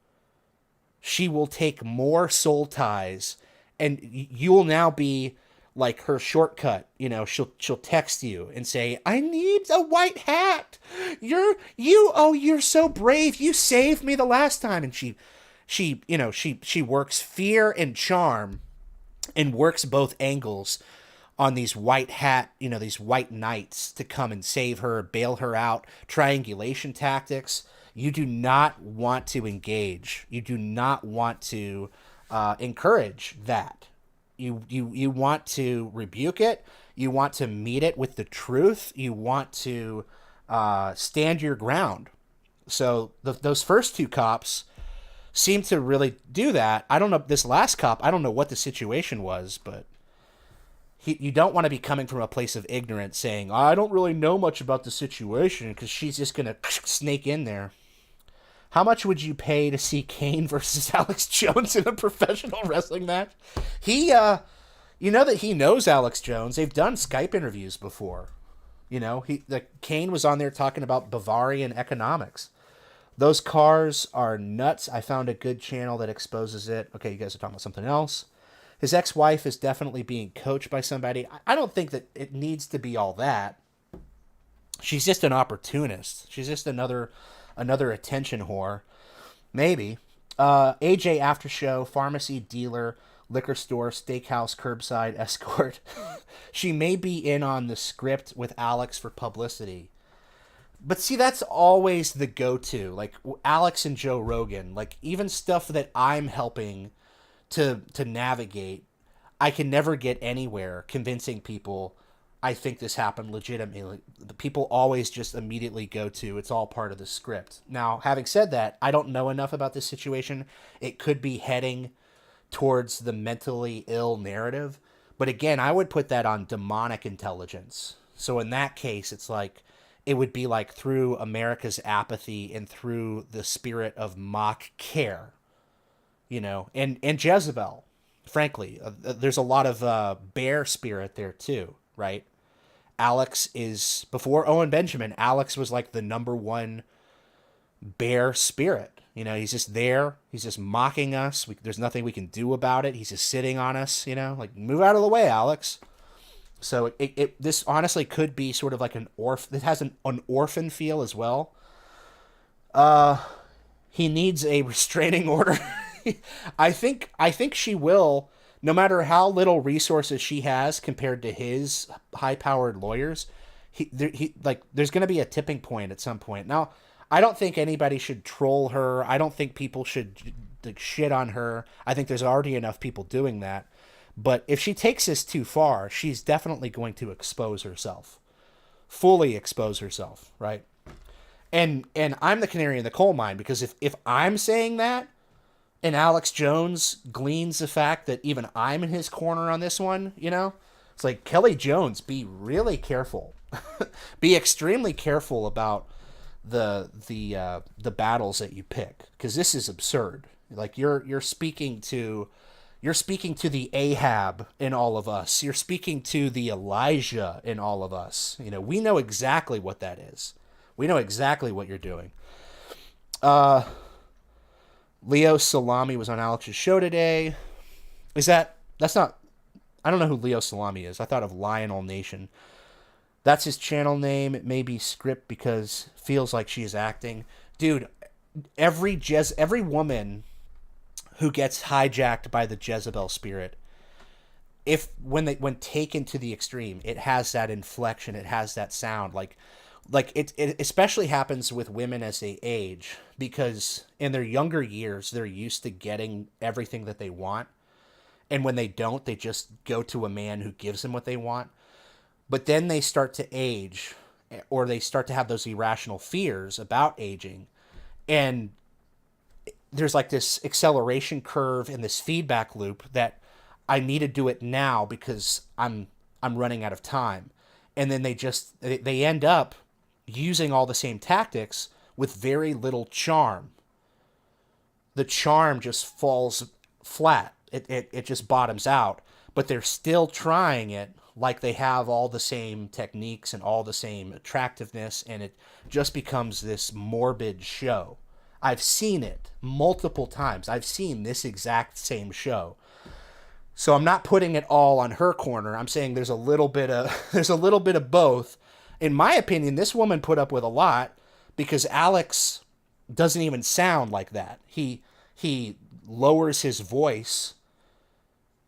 B: She will take more soul ties, and you will now be like her shortcut. You know, she'll text you and say, "I need a white hat. You're so brave. You saved me the last time." And she works fear and charm, and works both angles on these white hat, these white knights to come and save her, bail her out, triangulation tactics. You do not want to engage. You do not want to encourage that. You want to rebuke it. You want to meet it with the truth. You want to stand your ground. So those first two cops seem to really do that. I don't know, this last cop, I don't know what the situation was, but you don't want to be coming from a place of ignorance saying, "I don't really know much about the situation," because she's just going to snake in there. How much would you pay to see Kane versus Alex Jones in a professional wrestling match? He, you know that he knows Alex Jones. They've done Skype interviews before. Kane was on there talking about Bavarian economics. Those cars are nuts. I found a good channel that exposes it. Okay, you guys are talking about something else. His ex-wife is definitely being coached by somebody. I don't think that it needs to be all that. She's just an opportunist. She's just another attention whore. Maybe. AJ after show, pharmacy dealer, liquor store, steakhouse, curbside escort. She may be in on the script with Alex for publicity. But see, that's always the go-to. Like Alex and Joe Rogan, like even stuff that I'm helping to navigate, I can never get anywhere convincing people I think this happened legitimately. The people always just immediately go to, it's all part of the script. Now, having said that, I don't know enough about this situation. It could be heading towards the mentally ill narrative. But again, I would put that on demonic intelligence. So in that case, it's like, it would be like through America's apathy and through the spirit of mock care, and Jezebel, frankly, there's a lot of bear spirit there too, right? Alex is, before Owen Benjamin, Alex was like the number one bear spirit. He's just there. He's just mocking us. There's nothing we can do about it. He's just sitting on us, like, move out of the way, Alex. So this honestly could be sort of like an orphan. It has an orphan feel as well. He needs a restraining order. I think she will, no matter how little resources she has compared to his high-powered lawyers. There's going to be a tipping point at some point. Now, I don't think anybody should troll her. I don't think people should shit on her. I think there's already enough people doing that. But if she takes this too far, she's definitely going to expose herself. Fully expose herself, right? And I'm the canary in the coal mine, because if I'm saying that, and Alex Jones gleans the fact that even I'm in his corner on this one, it's like, Kelly Jones, be really careful. Be extremely careful about the battles that you pick, because this is absurd. Like you're speaking to the Ahab in all of us. You're speaking to the Elijah in all of us. We know exactly what that is. We know exactly what you're doing. Leo Salami was on Alex's show today. That's not, I don't know who Leo Salami is. I thought of Lionel Nation. That's his channel name. It may be script because feels like she is acting. Dude, every woman who gets hijacked by the Jezebel spirit, when taken to the extreme, it has that inflection, it has that sound. Like it especially happens with women as they age, because in their younger years they're used to getting everything that they want, and when they don't, they just go to a man who gives them what they want. But then they start to age, or they start to have those irrational fears about aging, and there's like this acceleration curve and this feedback loop that I need to do it now because I'm running out of time. And then they end up using all the same tactics with very little charm. The charm just falls flat. It just bottoms out but they're still trying it like they have all the same techniques and all the same attractiveness, and it just becomes this morbid show. I've seen it multiple times. I've seen this exact same show. So I'm not putting it all on her corner. I'm saying there's a little bit of both. In my opinion, this woman put up with a lot because Alex doesn't even sound like that. He lowers his voice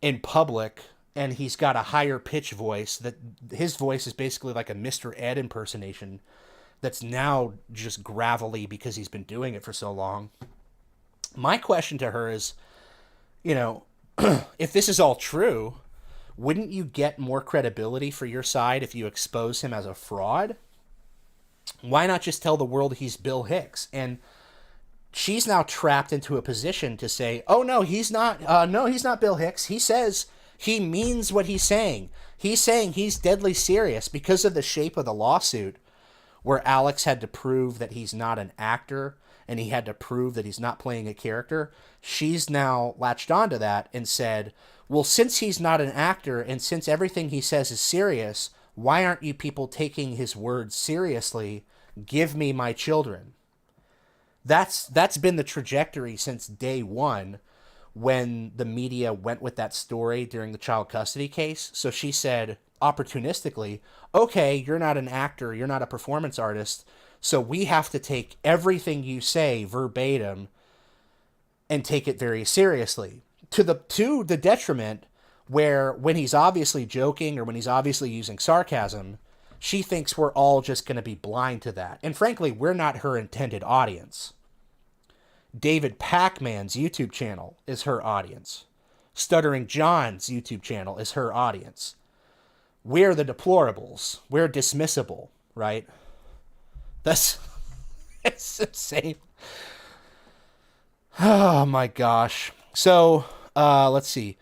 B: in public, and he's got a higher pitch voice. That his voice is basically like a Mr. Ed impersonation that's now just gravelly because he's been doing it for so long. My question to her is, if this is all true, wouldn't you get more credibility for your side if you expose him as a fraud? Why not just tell the world he's Bill Hicks? And she's now trapped into a position to say, oh, no, he's not. No, he's not Bill Hicks. He says he means what he's saying. He's saying he's deadly serious because of the shape of the lawsuit where Alex had to prove that he's not an actor and he had to prove that he's not playing a character. She's now latched onto that and said, well, since he's not an actor and since everything he says is serious, why aren't you people taking his words seriously? Give me my children. That's been the trajectory since day one when the media went with that story during the child custody case. So she said opportunistically, okay, you're not an actor, you're not a performance artist, so we have to take everything you say verbatim and take it very seriously. To the detriment where when he's obviously joking or when he's obviously using sarcasm, she thinks we're all just going to be blind to that. And frankly, we're not her intended audience. David Pacman's YouTube channel is her audience. Stuttering John's YouTube channel is her audience. We're the deplorables. We're dismissible, right? It's insane. Oh my gosh. So, let's see.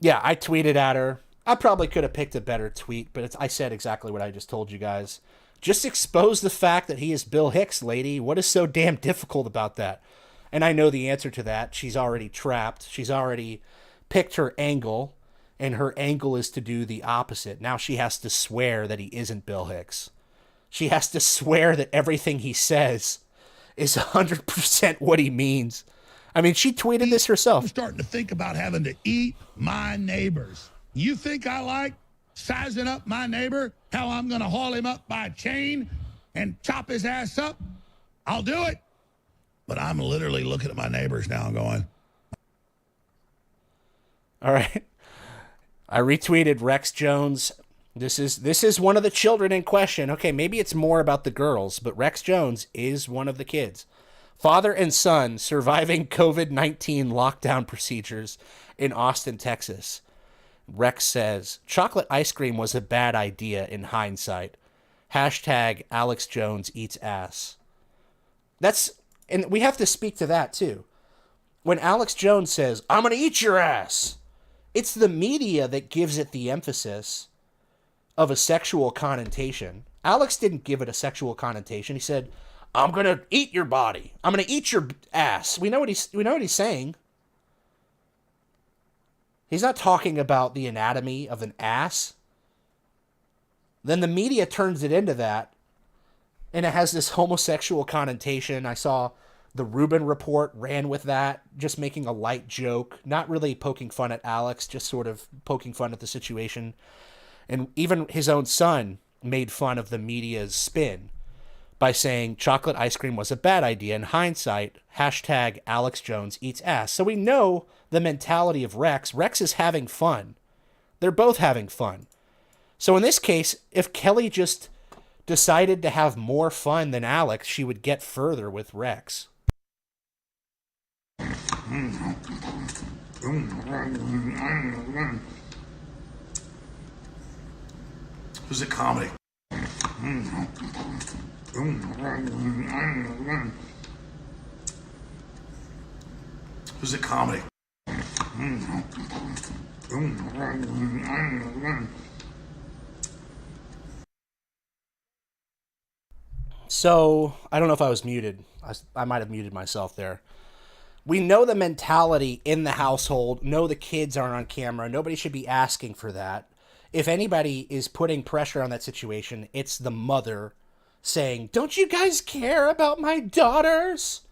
B: Yeah, I tweeted at her. I probably could have picked a better tweet, but I said exactly what I just told you guys. Just expose the fact that he is Bill Hicks, lady. What is so damn difficult about that? And I know the answer to that. She's already trapped. She's already picked her angle, and her angle is to do the opposite. Now she has to swear that he isn't Bill Hicks. She has to swear that everything he says is 100% what he means. I mean, she tweeted this herself.
J: I'm starting to think about having to eat my neighbors. You think I like sizing up my neighbor, how I'm going to haul him up by a chain and chop his ass up? I'll do it. But I'm literally looking at my neighbors now and going.
B: All right. I retweeted Rex Jones. This is one of the children in question. Okay, maybe it's more about the girls, but Rex Jones is one of the kids. Father and son surviving COVID-19 lockdown procedures in Austin, Texas. Rex says, chocolate ice cream was a bad idea in hindsight. Hashtag Alex Jones eats ass. And we have to speak to that too. When Alex Jones says, I'm going to eat your ass, it's the media that gives it the emphasis of a sexual connotation. Alex didn't give it a sexual connotation. He said, I'm going to eat your body. I'm going to eat your ass. We know what he's saying. He's not talking about the anatomy of an ass. Then the media turns it into that, and it has this homosexual connotation. I saw the Rubin Report ran with that, just making a light joke, not really poking fun at Alex, just sort of poking fun at the situation. And even his own son made fun of the media's spin by saying chocolate ice cream was a bad idea. In hindsight, hashtag Alex Jones eats ass. So we know the mentality of Rex. Rex is having fun. They're both having fun. So in this case, if Kelly just decided to have more fun than Alex, she would get further with Rex.
J: Who's a comedy? Who's a comedy?
B: So, I don't know if I was muted. I might have muted myself there. We know the mentality in the household. No, the kids aren't on camera. Nobody should be asking for that. If anybody is putting pressure on that situation, it's the mother saying, don't you guys care about my daughters?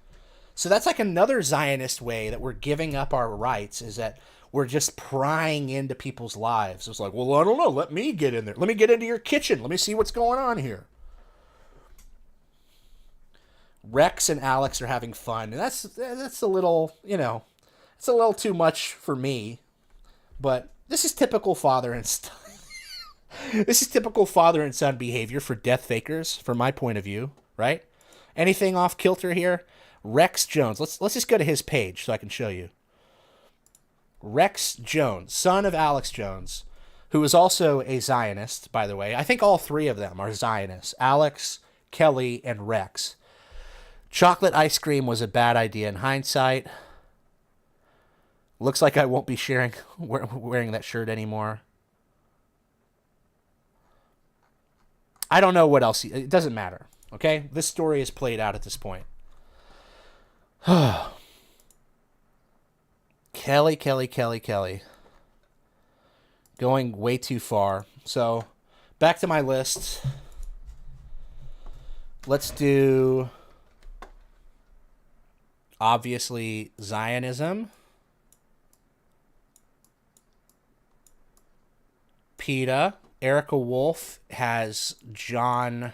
B: So that's like another Zionist way that we're giving up our rights, is that we're just prying into people's lives. It's like, well, I don't know. Let me get in there. Let me get into your kitchen. Let me see what's going on here. Rex and Alex are having fun, and that's a little, it's a little too much for me. But this is typical father and son. This is typical father and son behavior for death fakers, from my point of view, right? Anything off kilter here? Rex Jones. Let's just go to his page so I can show you. Rex Jones, son of Alex Jones, who is also a Zionist, by the way. I think all three of them are Zionists. Alex, Kelly, and Rex. Chocolate ice cream was a bad idea in hindsight. Looks like I won't be wearing that shirt anymore. I don't know what else. It doesn't matter. Okay? This story is played out at this point. Kelly. Going way too far. So, back to my list. Let's do, obviously, Zionism. PETA. Erica Wolf has John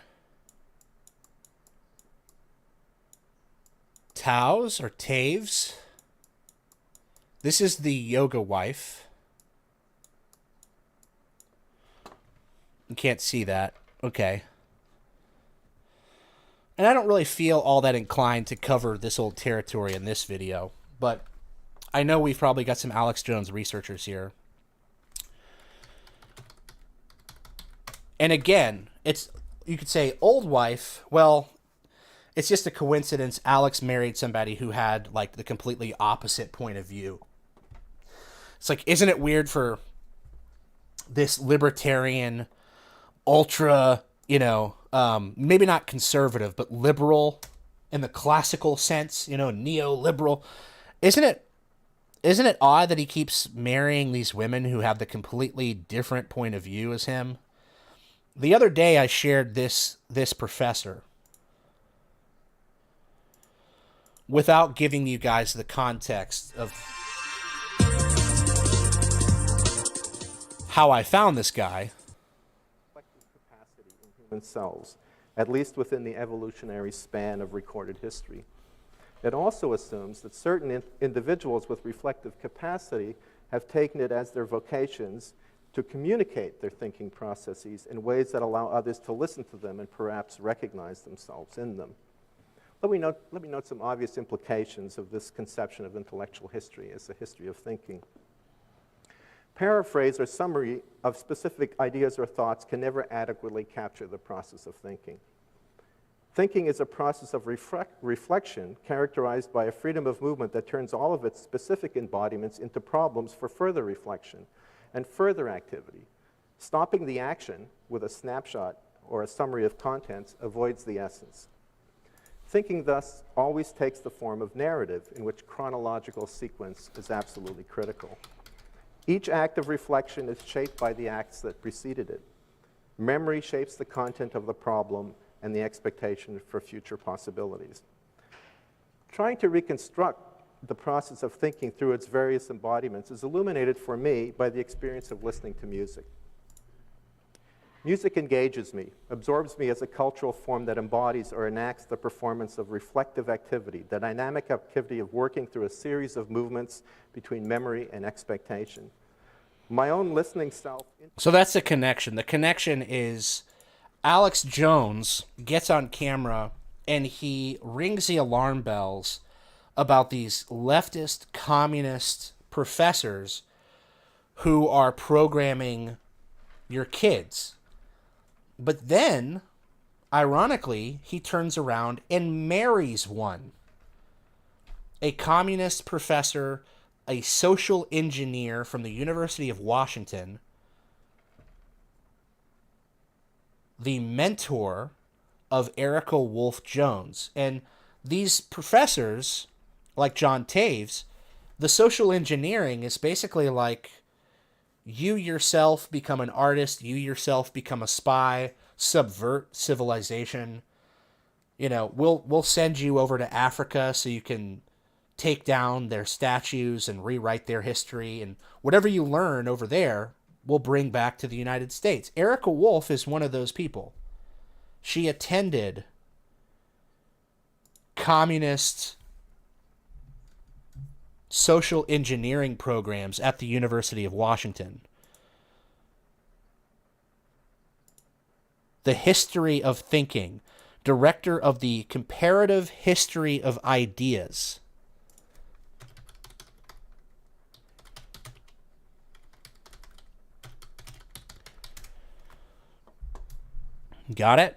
B: Taves. This is the yoga wife. You can't see that. Okay. And I don't really feel all that inclined to cover this old territory in this video, but I know we've probably got some Alex Jones researchers here. And again, you could say old wife. Well, it's just a coincidence. Alex married somebody who had like the completely opposite point of view. It's like, isn't it weird for this libertarian, ultra, maybe not conservative, but liberal in the classical sense, neoliberal. Isn't it odd that he keeps marrying these women who have the completely different point of view as him? The other day I shared this professor without giving you guys the context of how I found this guy.
K: Capacity in human cells, at least within the evolutionary span of recorded history. It also assumes that certain individuals with reflective capacity have taken it as their vocations to communicate their thinking processes in ways that allow others to listen to them and perhaps recognize themselves in them. Let me note some obvious implications of this conception of intellectual history as a history of thinking. Paraphrase or summary of specific ideas or thoughts can never adequately capture the process of thinking. Thinking is a process of reflection characterized by a freedom of movement that turns all of its specific embodiments into problems for further reflection and further activity. Stopping the action with a snapshot or a summary of contents avoids the essence. Thinking thus always takes the form of narrative in which chronological sequence is absolutely critical. Each act of reflection is shaped by the acts that preceded it. Memory shapes the content of the problem and the expectation for future possibilities. Trying to reconstruct the process of thinking through its various embodiments is illuminated for me by the experience of listening to music. Music engages me, absorbs me as a cultural form that embodies or enacts the performance of reflective activity, the dynamic activity of working through a series of movements between memory and expectation. My own listening self...
B: So that's the connection. The connection is Alex Jones gets on camera and he rings the alarm bells about these leftist communist professors who are programming your kids. But then, ironically, he turns around and marries one. A communist professor, a social engineer from the University of Washington, the mentor of Erica Wolf Jones. And these professors like John Taves, the social engineering is basically like you yourself become an artist, you yourself become a spy, subvert civilization. You know, we'll send you over to Africa so you can take down their statues and rewrite their history, and whatever you learn over there, we'll bring back to the United States. Erica Wolf is one of those people. She attended communist social engineering programs at the University of Washington. The History of Thinking, director of the Comparative History of Ideas. Got it?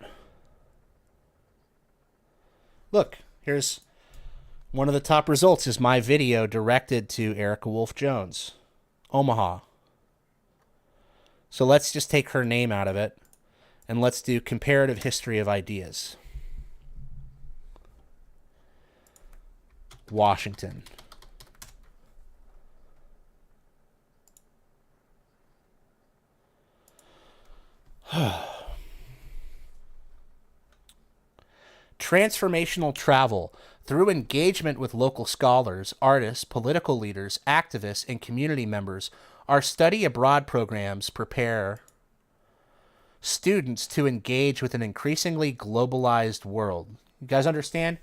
B: Look, here's one of the top results is my video directed to Erica Wolf Jones, Omaha. So let's just take her name out of it, and let's do Comparative History of Ideas. Washington. Transformational travel through engagement with local scholars, artists, political leaders, activists, and community members. Our study abroad programs prepare students to engage with an increasingly globalized world. You guys understand?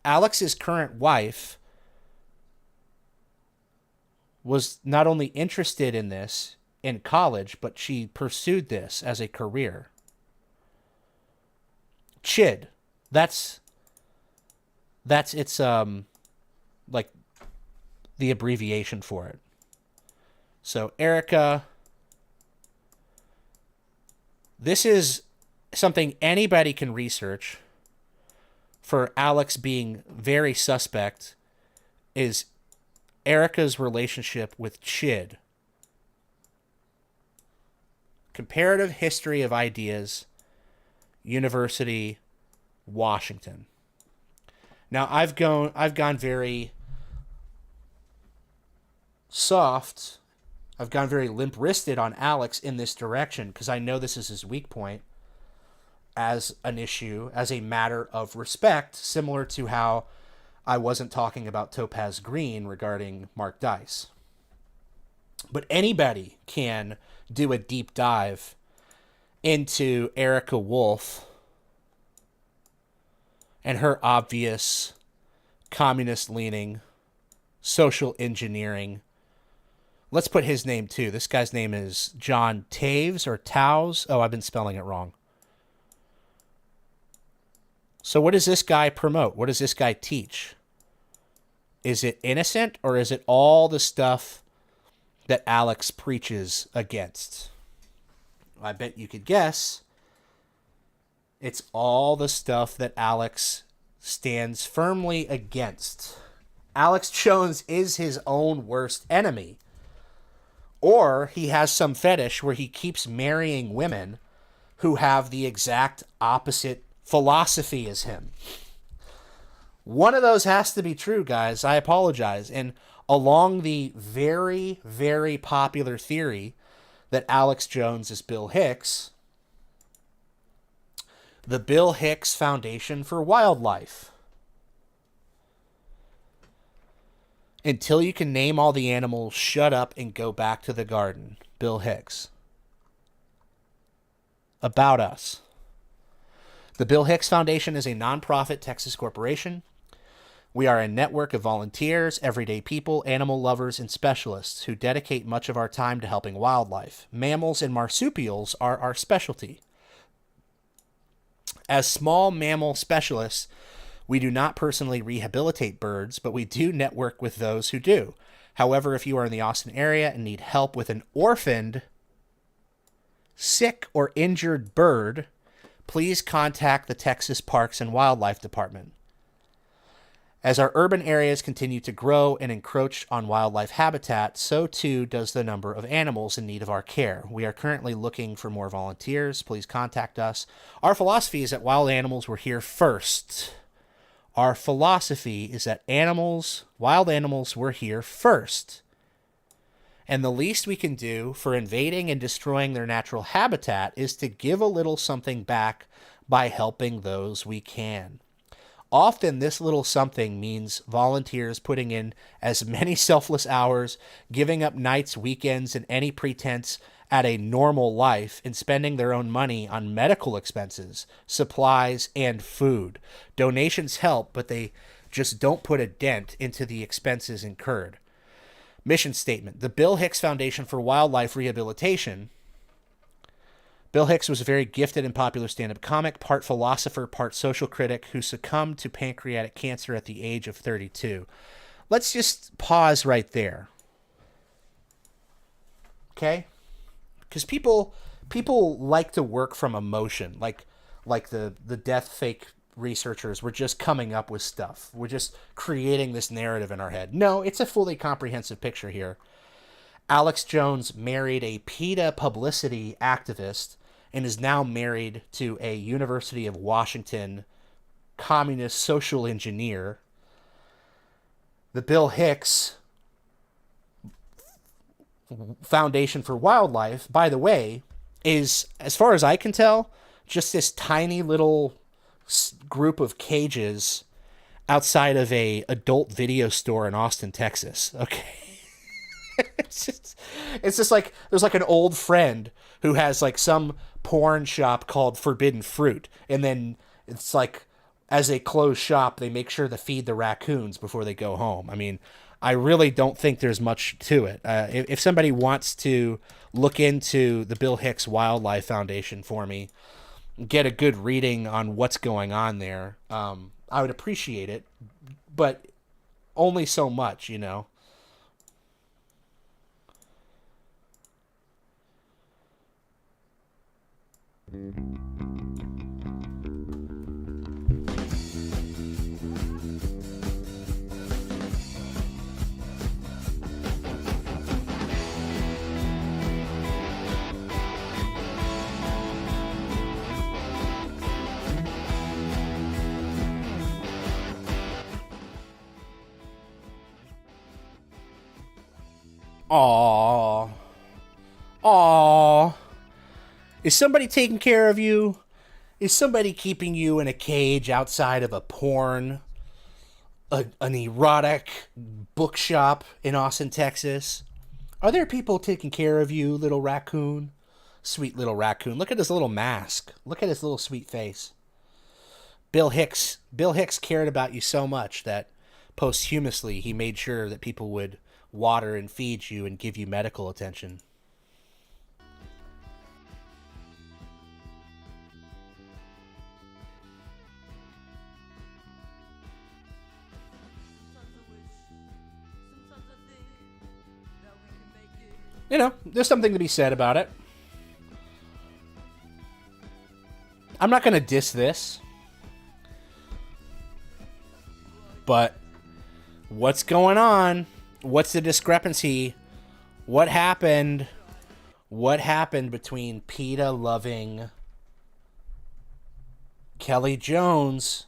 B: Alex's current wife was not only interested in this in college, but she pursued this as a career. CHID. That's its like the abbreviation for it. So Erica, this is something anybody can research. For Alex being very suspect is Erica's relationship with CHID. Comparative History of Ideas, University, Washington. Now I've gone very soft. I've gone very limp-wristed on Alex in this direction because I know this is his weak point as an issue, as a matter of respect, similar to how I wasn't talking about Topaz Green regarding Mark Dice. But anybody can do a deep dive into Erica Wolf and her obvious communist-leaning social engineering. Let's put his name too. This guy's name is John Taves or Taws. Oh, I've been spelling it wrong. So what does this guy promote? What does this guy teach? Is it innocent or is it all the stuff that Alex preaches against? I bet you could guess. It's all the stuff that Alex stands firmly against. Alex Jones is his own worst enemy. Or he has some fetish where he keeps marrying women who have the exact opposite philosophy as him. One of those has to be true, guys. I apologize. And along the very, very popular theory that Alex Jones is Bill Hicks, the Bill Hicks Foundation for Wildlife. Until you can name all the animals, shut up and go back to the garden. Bill Hicks. About us. The Bill Hicks Foundation is a nonprofit Texas corporation. We are a network of volunteers, everyday people, animal lovers, and specialists who dedicate much of our time to helping wildlife. Mammals and marsupials are our specialty. As small mammal specialists, we do not personally rehabilitate birds, but we do network with those who do. However, if you are in the Austin area and need help with an orphaned, sick, or injured bird, please contact the Texas Parks and Wildlife Department. As our urban areas continue to grow and encroach on wildlife habitat, so too does the number of animals in need of our care. We are currently looking for more volunteers. Please contact us. Our philosophy is that wild animals were here first. Our philosophy is that wild animals were here first. And the least we can do for invading and destroying their natural habitat is to give a little something back by helping those we can. Often this little something means volunteers putting in as many selfless hours, giving up nights, weekends, and any pretense at a normal life, and spending their own money on medical expenses, supplies, and food. Donations help, but they just don't put a dent into the expenses incurred. Mission statement: the Bill Hicks Foundation for Wildlife Rehabilitation. Bill Hicks was a very gifted and popular stand-up comic, part philosopher, part social critic, who succumbed to pancreatic cancer at the age of 32. Let's just pause right there. Okay? Because people like to work from emotion, like the death fake researchers. We're just coming up with stuff. We're just creating this narrative in our head. No, it's a fully comprehensive picture here. Alex Jones married a PETA publicity activist and is now married to a University of Washington communist social engineer. The Bill Hicks Foundation for Wildlife, by the way, is, as far as I can tell, just this tiny little group of cages outside of a adult video store in Austin, Texas. Okay. It's just like there's like an old friend who has like some porn shop called Forbidden Fruit, and then it's like as they close shop, they make sure to feed the raccoons before they go home. I mean, I really don't think there's much to it. If somebody wants to look into the Bill Hicks Wildlife Foundation for me, get a good reading on what's going on there, I would appreciate it, but only so much, you know. Aww. Aww. Is somebody taking care of you? Is somebody keeping you in a cage outside of a porn, an erotic bookshop in Austin, Texas? Are there people taking care of you, little raccoon? Sweet little raccoon. Look at his little mask. Look at his little sweet face. Bill Hicks cared about you so much that posthumously he made sure that people would water and feed you and give you medical attention. You know, there's something to be said about it. I'm not going to diss this. But what's going on? What's the discrepancy? What happened? What happened between PETA loving Kelly Jones?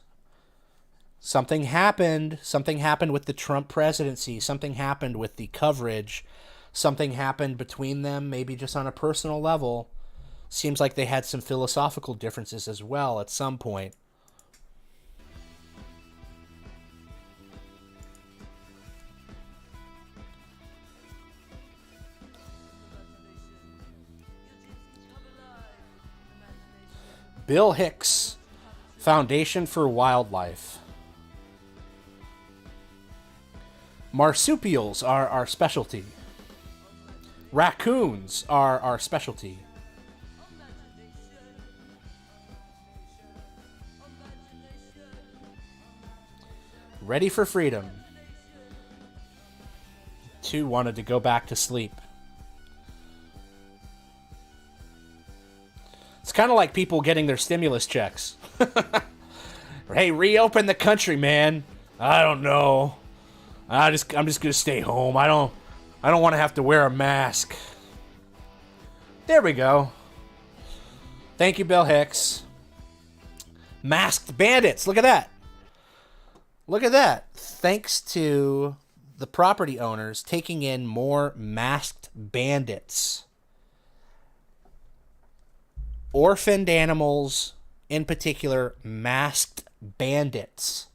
B: Something happened. Something happened with the Trump presidency. Something happened with the coverage. Something happened between them, maybe just on a personal level. Seems like they had some philosophical differences as well at some point. Bill Hicks, Foundation for Wildlife. Marsupials are our specialty. Raccoons are our specialty. Ready for freedom. 2 wanted to go back to sleep. It's kind of like people getting their stimulus checks. Hey, reopen the country, man. I don't know. I'm just gonna stay home. I don't want to have to wear a mask. There we go. Thank you, Bill Hicks. Masked bandits. Look at that. Look at that. Thanks to the property owners taking in more masked bandits. Orphaned animals, in particular, masked bandits.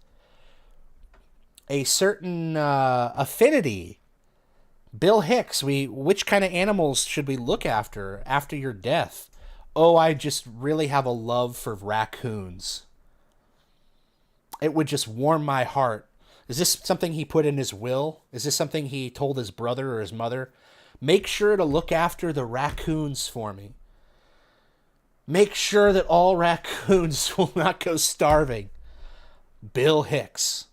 B: A certain affinity. Bill Hicks, which kind of animals should we look after your death? Oh, I just really have a love for raccoons. It would just warm my heart. Is this something he put in his will? Is this something he told his brother or his mother? Make sure to look after the raccoons for me. Make sure that all raccoons will not go starving. Bill Hicks,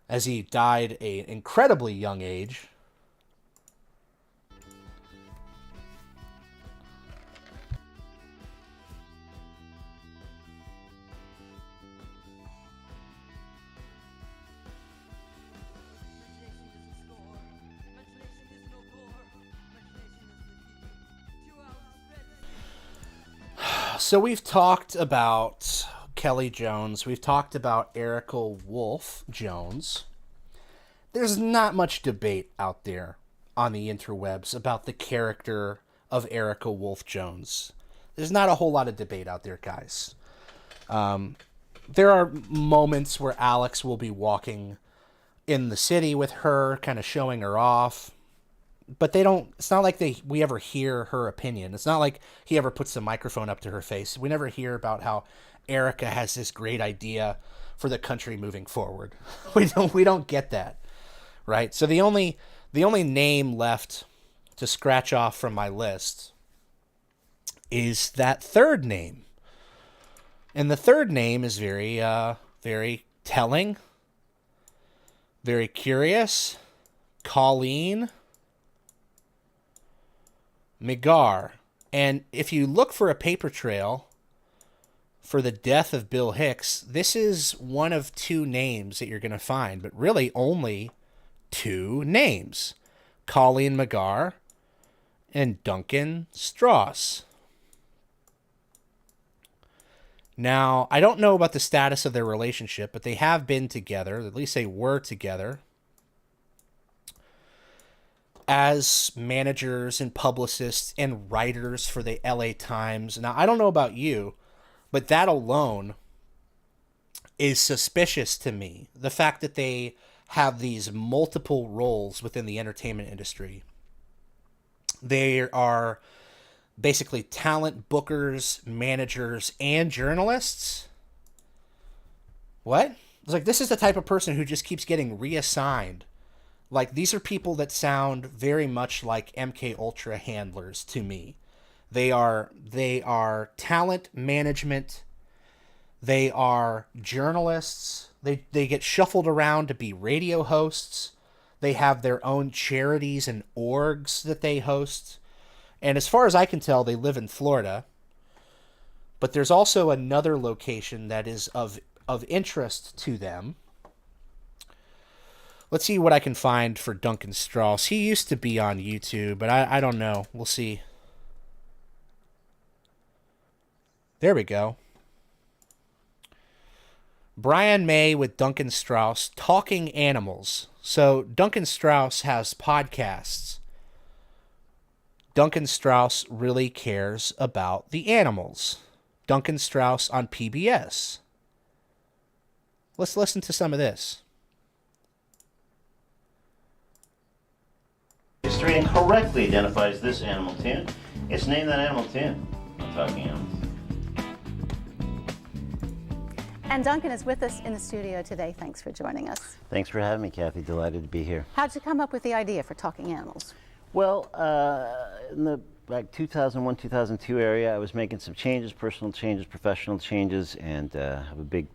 B: as he died at an incredibly young age. So we've talked about Kelly Jones. We've talked about Erica Wolf Jones. There's not much debate out there on the interwebs about the character of Erica Wolf Jones. There's not a whole lot of debate out there, guys. There are moments where Alex will be walking in the city with her, kind of showing her off. But they don't, it's not like we ever hear her opinion. It's not like he ever puts the microphone up to her face. We never hear about how Erica has this great idea for the country moving forward. We don't get that, right? So the only name left to scratch off from my list is that third name. And the third name is very, very telling, very curious. Colleen Meagher. And if you look for a paper trail for the death of Bill Hicks, this is one of two names that you're going to find, but really only two names. Colleen Meagher and Duncan Strauss. Now, I don't know about the status of their relationship, but they have been together. At least they were together as managers and publicists and writers for the LA Times. Now, I don't know about you, but that alone is suspicious to me. The fact that they have these multiple roles within the entertainment industry. They are basically talent bookers, managers, and journalists. What? It's like, this is the type of person who just keeps getting reassigned. Like, these are people that sound very much like MK Ultra handlers to me. They are talent management. They are journalists. They get shuffled around to be radio hosts. They have their own charities and orgs that they host. And as far as I can tell, they live in Florida. But there's also another location that is of interest to them. Let's see what I can find for Duncan Strauss. He used to be on YouTube, but I don't know. We'll see. There we go. Brian May with Duncan Strauss, Talking Animals. So Duncan Strauss has podcasts. Duncan Strauss really cares about the animals. Duncan Strauss on PBS. Let's listen to some of this.
L: History incorrectly identifies this animal tune. It's named that animal tune. I'm talking animals.
M: And Duncan is with us in the studio today. Thanks for joining us.
L: Thanks for having me, Kathy. Delighted to be here.
M: How'd you come up with the idea for Talking Animals?
L: Well, in the 2001, 2002 area, I was making some changes, personal changes, professional changes, and have a big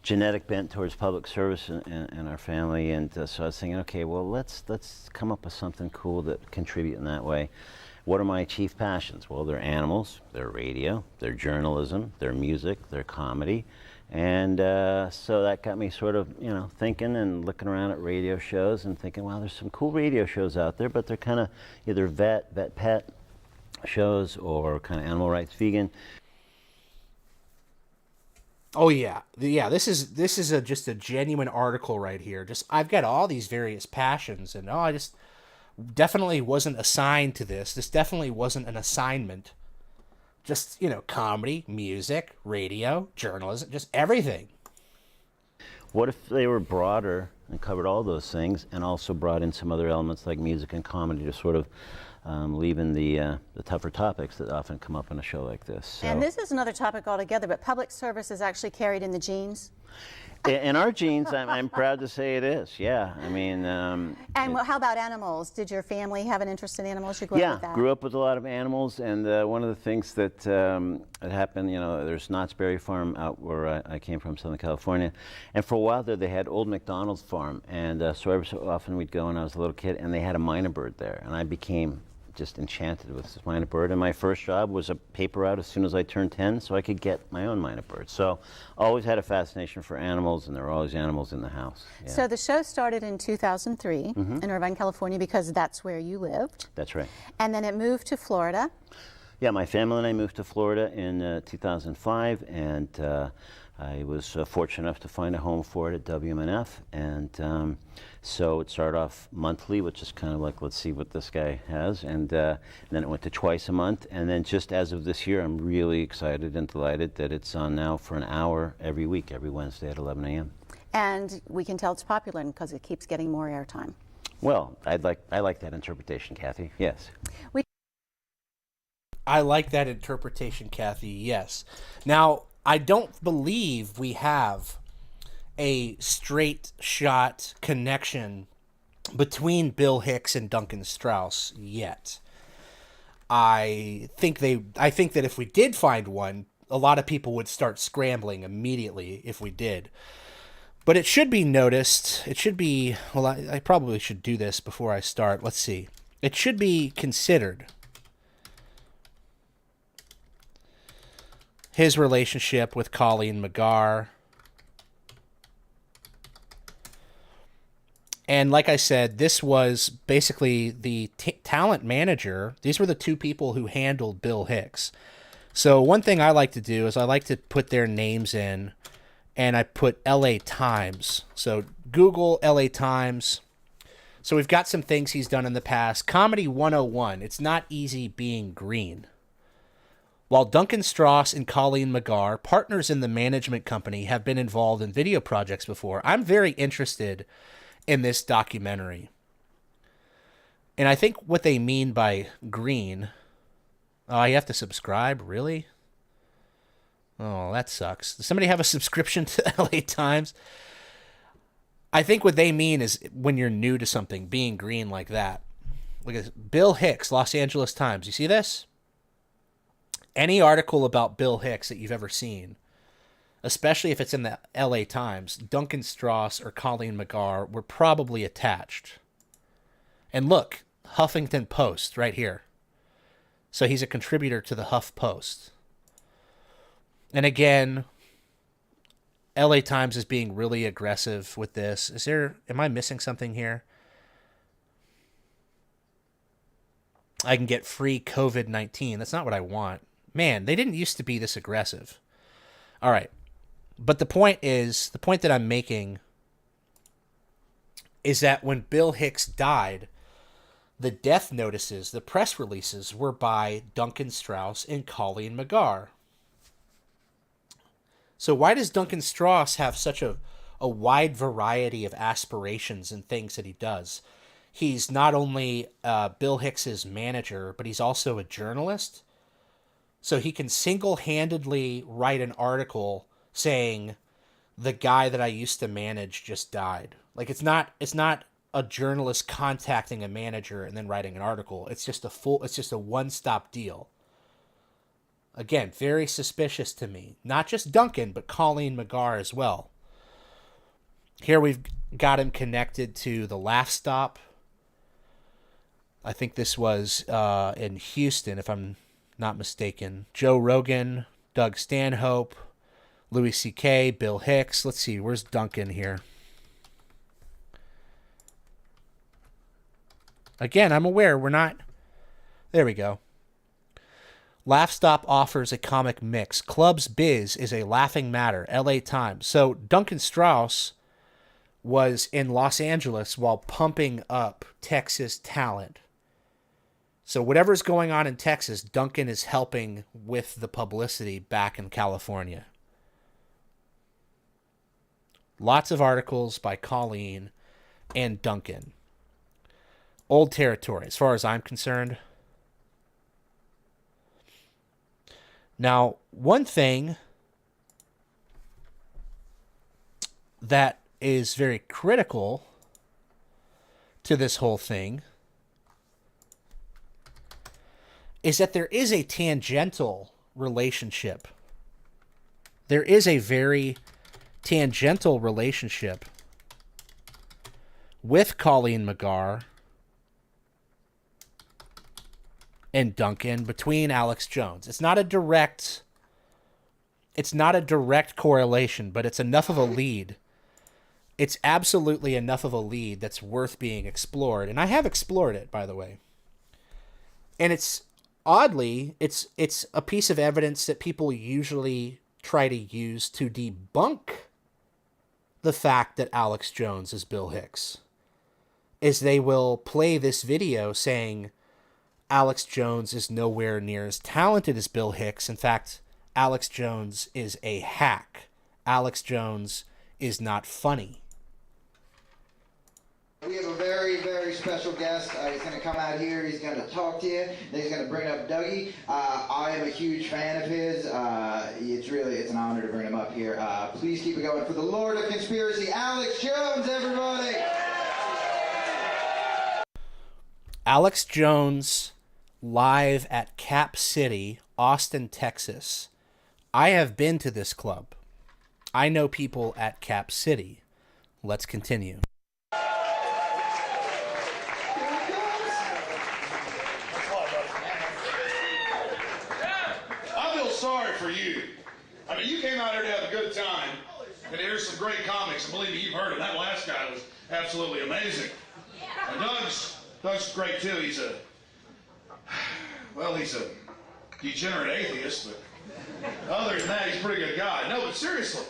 L: genetic bent towards public service in our family, and so I was thinking, okay, well, let's come up with something cool that contribute in that way. What are my chief passions? Well, they're animals, they're radio, they're journalism, they're music, they're comedy, and so that got me sort of, thinking and looking around at radio shows and thinking, wow, there's some cool radio shows out there, but they're kind of either vet pet shows or kind of animal rights, vegan.
B: Oh yeah, This is just a genuine article right here. Just I've got all these various passions, and I just definitely wasn't assigned to this. This definitely wasn't an assignment. Just comedy, music, radio, journalism, just everything.
L: What if they were broader and covered all those things, and also brought in some other elements like music and comedy to sort of leaving the tougher topics that often come up in a show like this. So,
M: And this is another topic altogether, but public service is actually carried in the genes.
L: in our genes, I'm proud to say it is. Yeah, I mean.
M: And how about animals? Did your family have an interest in animals? You grew up with that?
L: Yeah, grew up with a lot of animals, and one of the things that had happened, there's Knott's Berry Farm out where I came from, Southern California, and for a while there they had Old MacDonald's Farm, and so every so often we'd go when I was a little kid, and they had a mynah bird there, and I became just enchanted with this mynah bird, and my first job was a paper route as soon as I turned 10 so I could get my own mynah bird. So always had a fascination for animals, and there were always animals in the house. Yeah.
M: So the show started in 2003 in Irvine, California, because that's where you lived.
L: That's right.
M: And then it moved to Florida.
L: Yeah, my family and I moved to Florida in 2005, and I was fortunate enough to find a home for it at WMNF, and so it started off monthly, which is kind of like, let's see what this guy has, and then it went to twice a month, and then just as of this year, I'm really excited and delighted that it's on now for an hour every week, every Wednesday at 11 a.m.
M: And we can tell it's popular because it keeps getting more airtime.
L: Well, I like that interpretation, Kathy. Yes.
B: I like that interpretation, Kathy. Yes. Now, I don't believe we have a straight shot connection between Bill Hicks and Duncan Strauss yet. I think that if we did find one, a lot of people would start scrambling immediately if we did. But it should be noticed, well, I probably should do this before I start. Let's see. It should be considered his relationship with Colleen McGarr. And like I said, this was basically the talent manager. These were the two people who handled Bill Hicks. So one thing I like to do is I like to put their names in, and I put LA Times. So Google LA Times. So we've got some things he's done in the past. Comedy 101. It's not easy being green. While Duncan Strauss and Colleen McGarr, partners in the management company, have been involved in video projects before, I'm very interested in this documentary. And I think what they mean by green... Oh, you have to subscribe? Really? Oh, that sucks. Does somebody have a subscription to LA Times? I think what they mean is when you're new to something, being green like that. Look at this. Bill Hicks, Los Angeles Times. You see this? Any article about Bill Hicks that you've ever seen, especially if it's in the LA Times, Duncan Strauss or Colleen McGarr were probably attached. And look, Huffington Post right here. So he's a contributor to the Huff Post. And again, LA Times is being really aggressive with this. Am I missing something here? I can get free COVID-19. That's not what I want. Man, they didn't used to be this aggressive. All right. But the point that I'm making is that when Bill Hicks died, the death notices, the press releases were by Duncan Strauss and Colleen McGarr. So why does Duncan Strauss have such a wide variety of aspirations and things that he does? He's not only Bill Hicks's manager, but he's also a journalist. So he can single-handedly write an article saying the guy that I used to manage just died. Like it's not a journalist contacting a manager and then writing an article. It's just a one-stop deal. Again, very suspicious to me. Not just Duncan, but Colleen McGarr as well. Here we've got him connected to the Laugh Stop. I think this was in Houston, if I'm not mistaken. Joe Rogan, Doug Stanhope, Louis C.K., Bill Hicks. Let's see, where's Duncan here? Again, I'm aware we're not... There we go. Laugh Stop offers a comic mix. Club's Biz is a laughing matter. LA Times. So Duncan Strauss was in Los Angeles while pumping up Texas talent. So whatever's going on in Texas, Duncan is helping with the publicity back in California. Lots of articles by Colleen and Duncan. Old territory, as far as I'm concerned. Now, one thing that is very critical to this whole thing is that there is a tangential relationship. There is a very tangential relationship with Colleen McGarr and Duncan between Alex Jones. It's not a direct correlation, but it's enough of a lead. It's absolutely enough of a lead that's worth being explored. And I have explored it, by the way. And it's oddly, it's a piece of evidence that people usually try to use to debunk the fact that Alex Jones is Bill Hicks. Is they will play this video saying Alex Jones is nowhere near as talented as Bill Hicks. In fact, Alex Jones is a hack. Alex Jones is not funny.
N: We have a very, very special guest. He's going to come out here. He's going to talk to you. Then he's going to bring up Dougie. I am a huge fan of his. It's an honor to bring him up here. Please keep it going for the Lord of Conspiracy, Alex Jones, everybody.
B: Alex Jones live at Cap City, Austin, Texas. I have been to this club. I know people at Cap City. Let's continue.
O: I feel sorry for you. I mean, you came out here to have a good time, and here's some great comics, and believe me, you've heard him. That last guy was absolutely amazing. And Doug's great too. He's a degenerate atheist, but other than that, he's a pretty good guy. No, but seriously,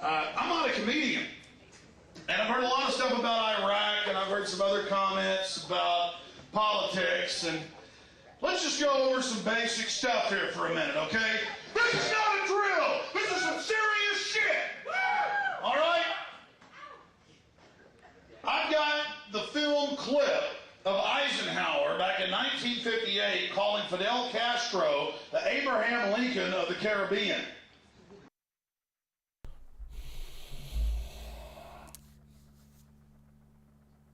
O: I'm not a comedian, and I've heard a lot of stuff about Iraq, and I've heard some other comments about politics, and let's just go over some basic stuff here for a minute, okay? This is not a drill. This is some serious shit. All right? I've got the film clip of Eisenhower back in 1958 calling Fidel Castro the Abraham Lincoln of the Caribbean.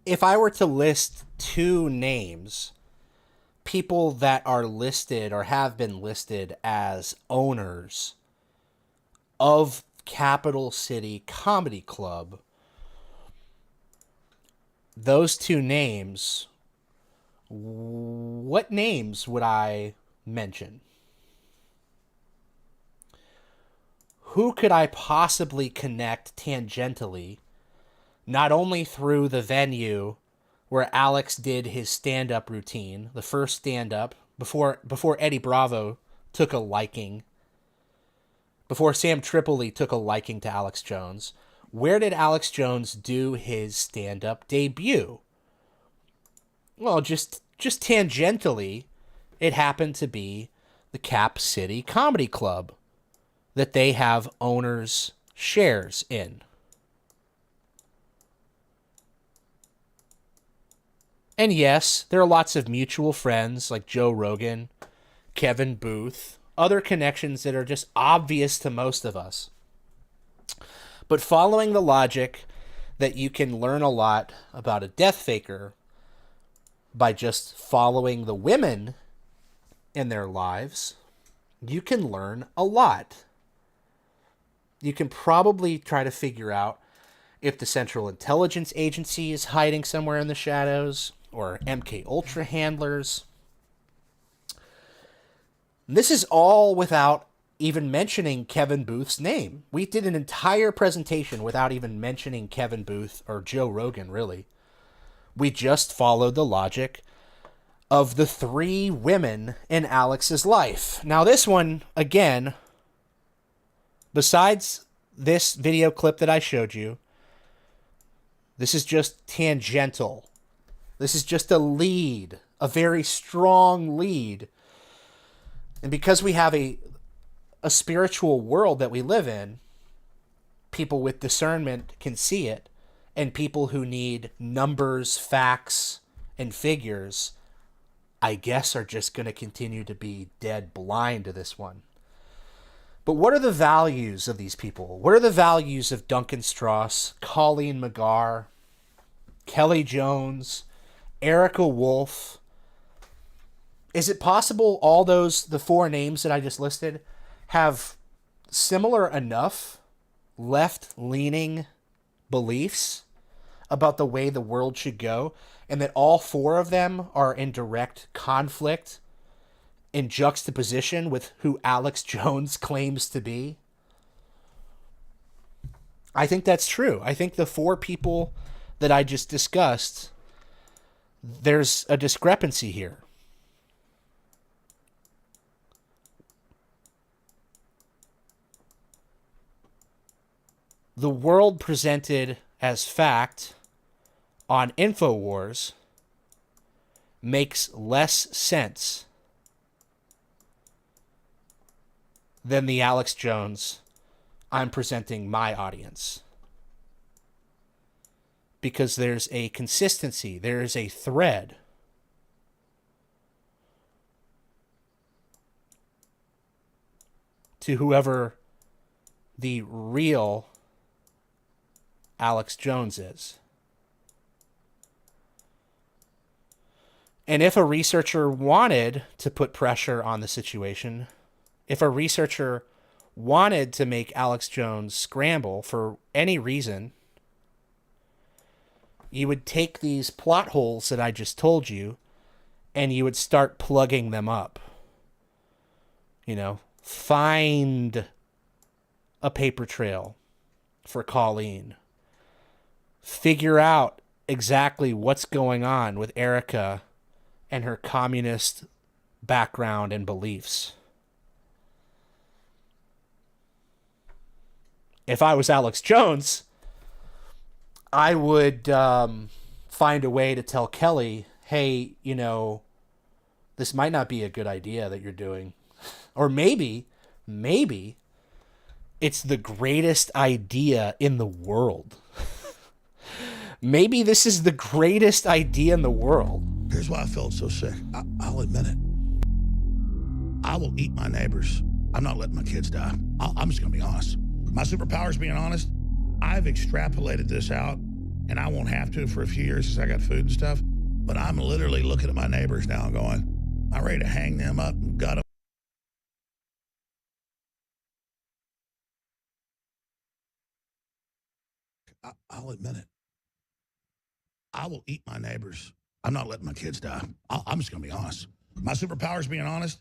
B: If I were to list two names, people that are listed or have been listed as owners of Capital City Comedy Club, those two names, what names would I mention? Who could I possibly connect tangentially, not only through the venue where Alex did his stand-up routine, the first stand-up, before Eddie Bravo took a liking, before Sam Tripoli took a liking to Alex Jones. Where did Alex Jones do his stand-up debut? Well, just tangentially, it happened to be the Cap City Comedy Club that they have owners' shares in. And yes, there are lots of mutual friends like Joe Rogan, Kevin Booth, other connections that are just obvious to most of us. But following the logic that you can learn a lot about a death faker by just following the women in their lives, you can learn a lot. You can probably try to figure out if the Central Intelligence Agency is hiding somewhere in the shadows, or MK Ultra handlers. This is all without even mentioning Kevin Booth's name. We did an entire presentation without even mentioning Kevin Booth or Joe Rogan, really. We just followed the logic of the 3 women in Alex's life. Now, this one, again, besides this video clip that I showed you, this is just tangential. This is just a lead, a very strong lead. And because we have a spiritual world that we live in, people with discernment can see it, and people who need numbers, facts, and figures, I guess, are just going to continue to be dead blind to this one. But what are the values of these people? What are the values of Duncan Strauss, Colleen McGarr, Kelly Jones, Erica Wolf? Is it possible all the 4 names that I just listed have similar enough left-leaning beliefs about the way the world should go, and that all 4 of them are in direct conflict, in juxtaposition with who Alex Jones claims to be? I think that's true. I think the 4 people that I just discussed, there's a discrepancy here. The world presented as fact on InfoWars makes less sense than the Alex Jones I'm presenting my audience. Because there's a consistency, there is a thread. To whoever the real Alex Jones is. And if a researcher wanted to put pressure on the situation, if a researcher wanted to make Alex Jones scramble for any reason, you would take these plot holes that I just told you and you would start plugging them up. You know, find a paper trail for Colleen. Figure out exactly what's going on with Erica and her communist background and beliefs. If I was Alex Jones, I would find a way to tell Kelly, hey, you know, this might not be a good idea that you're doing. Or maybe it's the greatest idea in the world. Maybe this is the greatest idea in the world.
J: Here's why I felt so sick. I'll admit it. I will eat my neighbors. I'm not letting my kids die. I'm just going to be honest. My superpower is being honest. I've extrapolated this out, and I won't have to for a few years because I got food and stuff. But I'm literally looking at my neighbors now and going, I'm ready to hang them up and gut them. I'll admit it. I will eat my neighbors. I'm not letting my kids die. I'm just going to be honest. My superpower is being honest.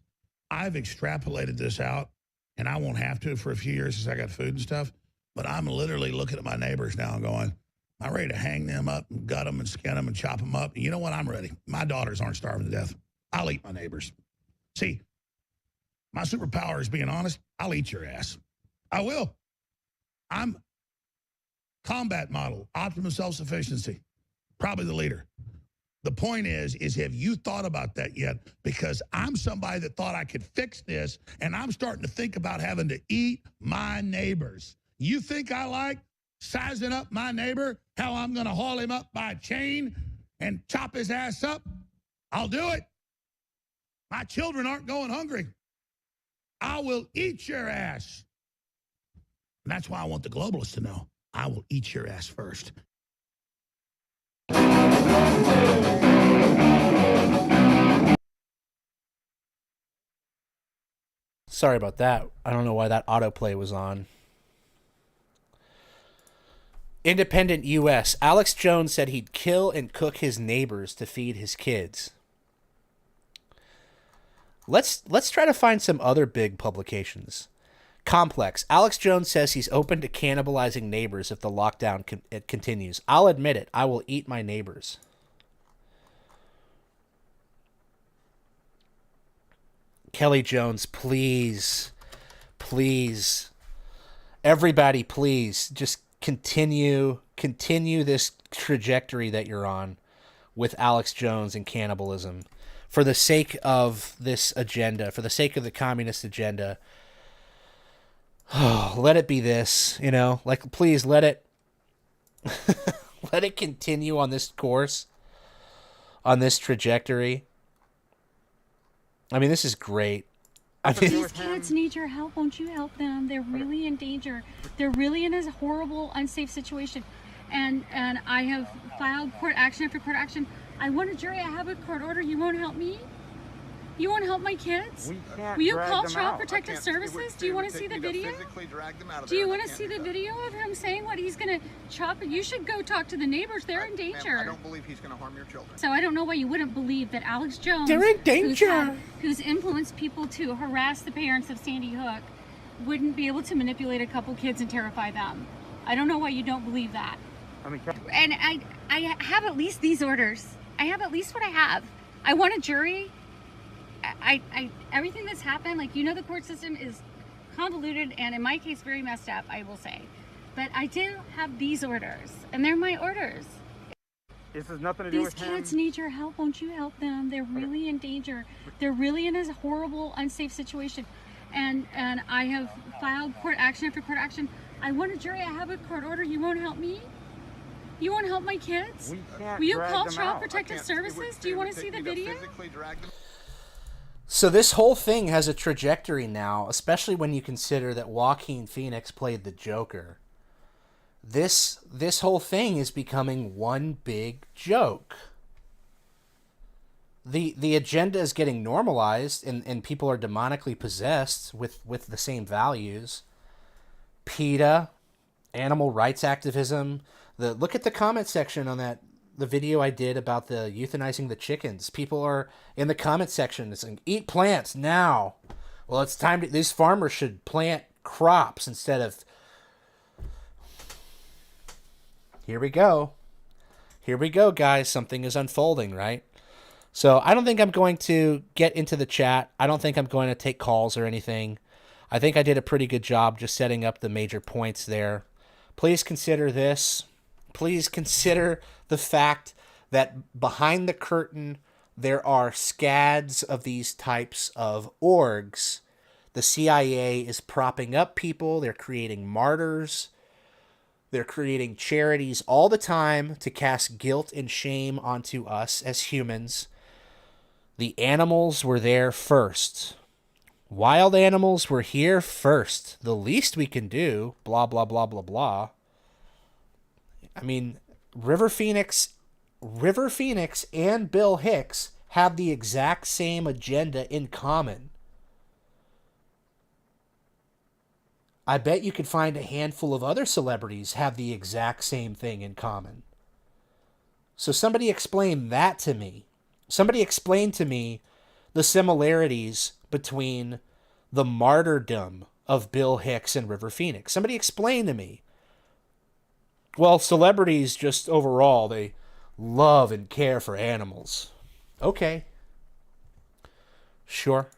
J: I've extrapolated this out, and I won't have to for a few years since I got food and stuff. But I'm literally looking at my neighbors now and going, I'm ready to hang them up and gut them and skin them and chop them up. And you know what? I'm ready. My daughters aren't starving to death. I'll eat my neighbors. See, my superpower is being honest. I'll eat your ass. I will. I'm combat model, optimum self-sufficiency. Probably the leader. The point is have you thought about that yet? Because I'm somebody that thought I could fix this, and I'm starting to think about having to eat my neighbors. You think I like sizing up my neighbor, how I'm going to haul him up by a chain and chop his ass up? I'll do it. My children aren't going hungry. I will eat your ass. And that's why I want the globalists to know. I will eat your ass first.
B: Sorry about that. I don't know why that autoplay was on. Independent US. Alex Jones said he'd kill and cook his neighbors to feed his kids. Let's try to find some other big publications. Complex. Alex Jones says he's open to cannibalizing neighbors if the lockdown continues. I'll admit it. I will eat my neighbors. Kelly Jones, please, everybody, please just continue this trajectory that you're on with Alex Jones and cannibalism for the sake of this agenda, for the sake of the communist agenda. Oh, let it be this, like, please let it let it continue on this course, on this trajectory. I mean, this is great.
H: These kids need your help. Won't you help them? They're really in danger. They're really in a horrible, unsafe situation. And I have filed court action after court action. I want a jury. I have a court order. You won't help me? You won't help my kids? Will you call Child Protective Services? Do you want to see the video? Do you want to see the video of him saying what he's going to chop? You should go talk to the neighbors. They're in danger.
I: I don't believe he's going to harm your children.
H: So I don't know why you wouldn't believe that Alex Jones,
B: they're in danger,
H: who's influenced people to harass the parents of Sandy Hook, wouldn't be able to manipulate a couple kids and terrify them. I don't know why you don't believe that. And I have at least these orders. I have at least what I have. I want a jury. I everything that's happened, like, the court system is convoluted and in my case very messed up, I will say. But I do have these orders, and they're my orders.
P: This has nothing to do with him.
H: These kids need your help. Won't you help them? They're really in danger. They're really in a horrible, unsafe situation. And I have filed court action after court action. I want a jury. I have a court order. You won't help me? You won't help my kids? Will you call Child Protective Services? Do you want to see the video?
B: So this whole thing has a trajectory now, especially when you consider that Joaquin Phoenix played the Joker. This whole thing is becoming one big joke. The agenda is getting normalized, and people are demonically possessed with the same values. PETA, animal rights activism. Look at the comment section on the video I did about the euthanizing the chickens. People are in the comment section saying, eat plants now. Well, it's time these farmers should plant crops instead of... Here we go, guys. Something is unfolding, right? So I don't think I'm going to get into the chat. I don't think I'm going to take calls or anything. I think I did a pretty good job just setting up the major points there. Please consider this. Please consider the fact that behind the curtain, there are scads of these types of orgs. The CIA is propping up people. They're creating martyrs. They're creating charities all the time to cast guilt and shame onto us as humans. The animals were there first. Wild animals were here first. The least we can do, blah, blah, blah, blah, blah. I mean, River Phoenix and Bill Hicks have the exact same agenda in common. I bet you could find a handful of other celebrities have the exact same thing in common. So somebody explain that to me. Somebody explain to me the similarities between the martyrdom of Bill Hicks and River Phoenix. Somebody explain to me. Well, celebrities just overall, they love and care for animals. Okay. Sure.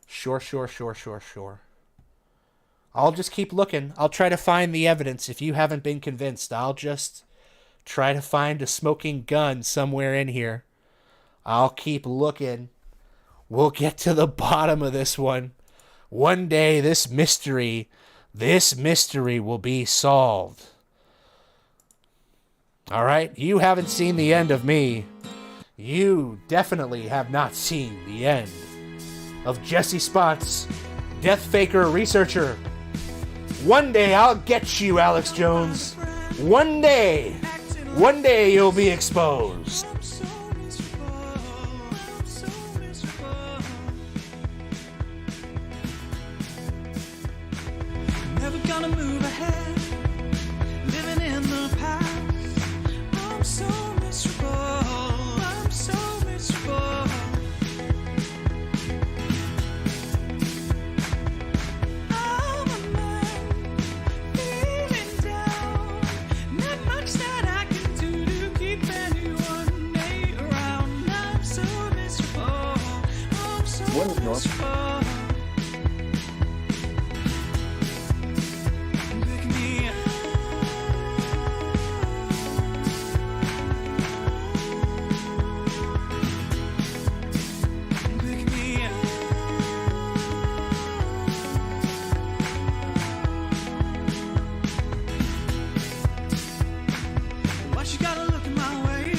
B: Sure. I'll just keep looking. I'll try to find the evidence. If you haven't been convinced, I'll just try to find a smoking gun somewhere in here. I'll keep looking. We'll get to the bottom of this one. One day, this mystery will be solved. All right? You haven't seen the end of me. You definitely have not seen the end of Jesse Spots, Death Faker Researcher. One day I'll get you, Alex Jones. One day you'll be exposed.
A: Never gonna move ahead, living in the past. I'm so miserable, I'm so miserable. I'm a man feeling down. Not much that I can do to keep anyone around. I'm so miserable, I'm
L: Morning, Norm.
A: Pick me up. Pick me up. Why she gotta look my way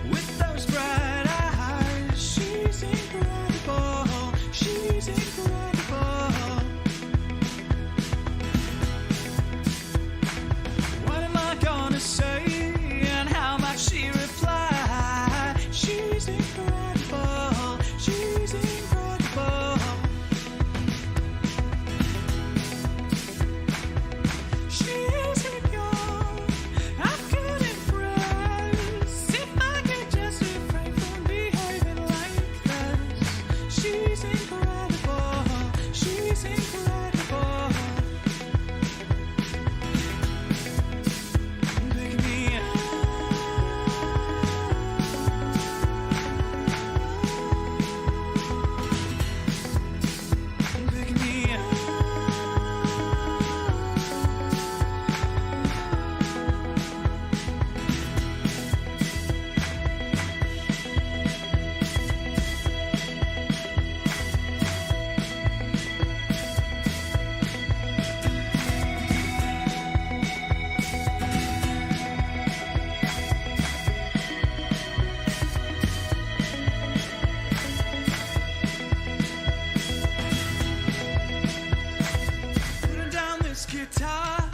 A: with those bright eyes? She's incredible. She's incredible. What am I gonna say and how might she reply? She's incredible. She's incredible. She's a girl I could impress if I could just refrain from behaving like this. She's incredible. She's incredible. Pick me up. Pick me up. Putting down this guitar,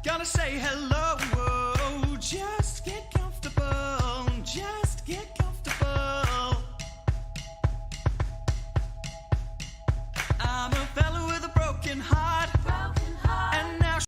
A: gonna say hello, just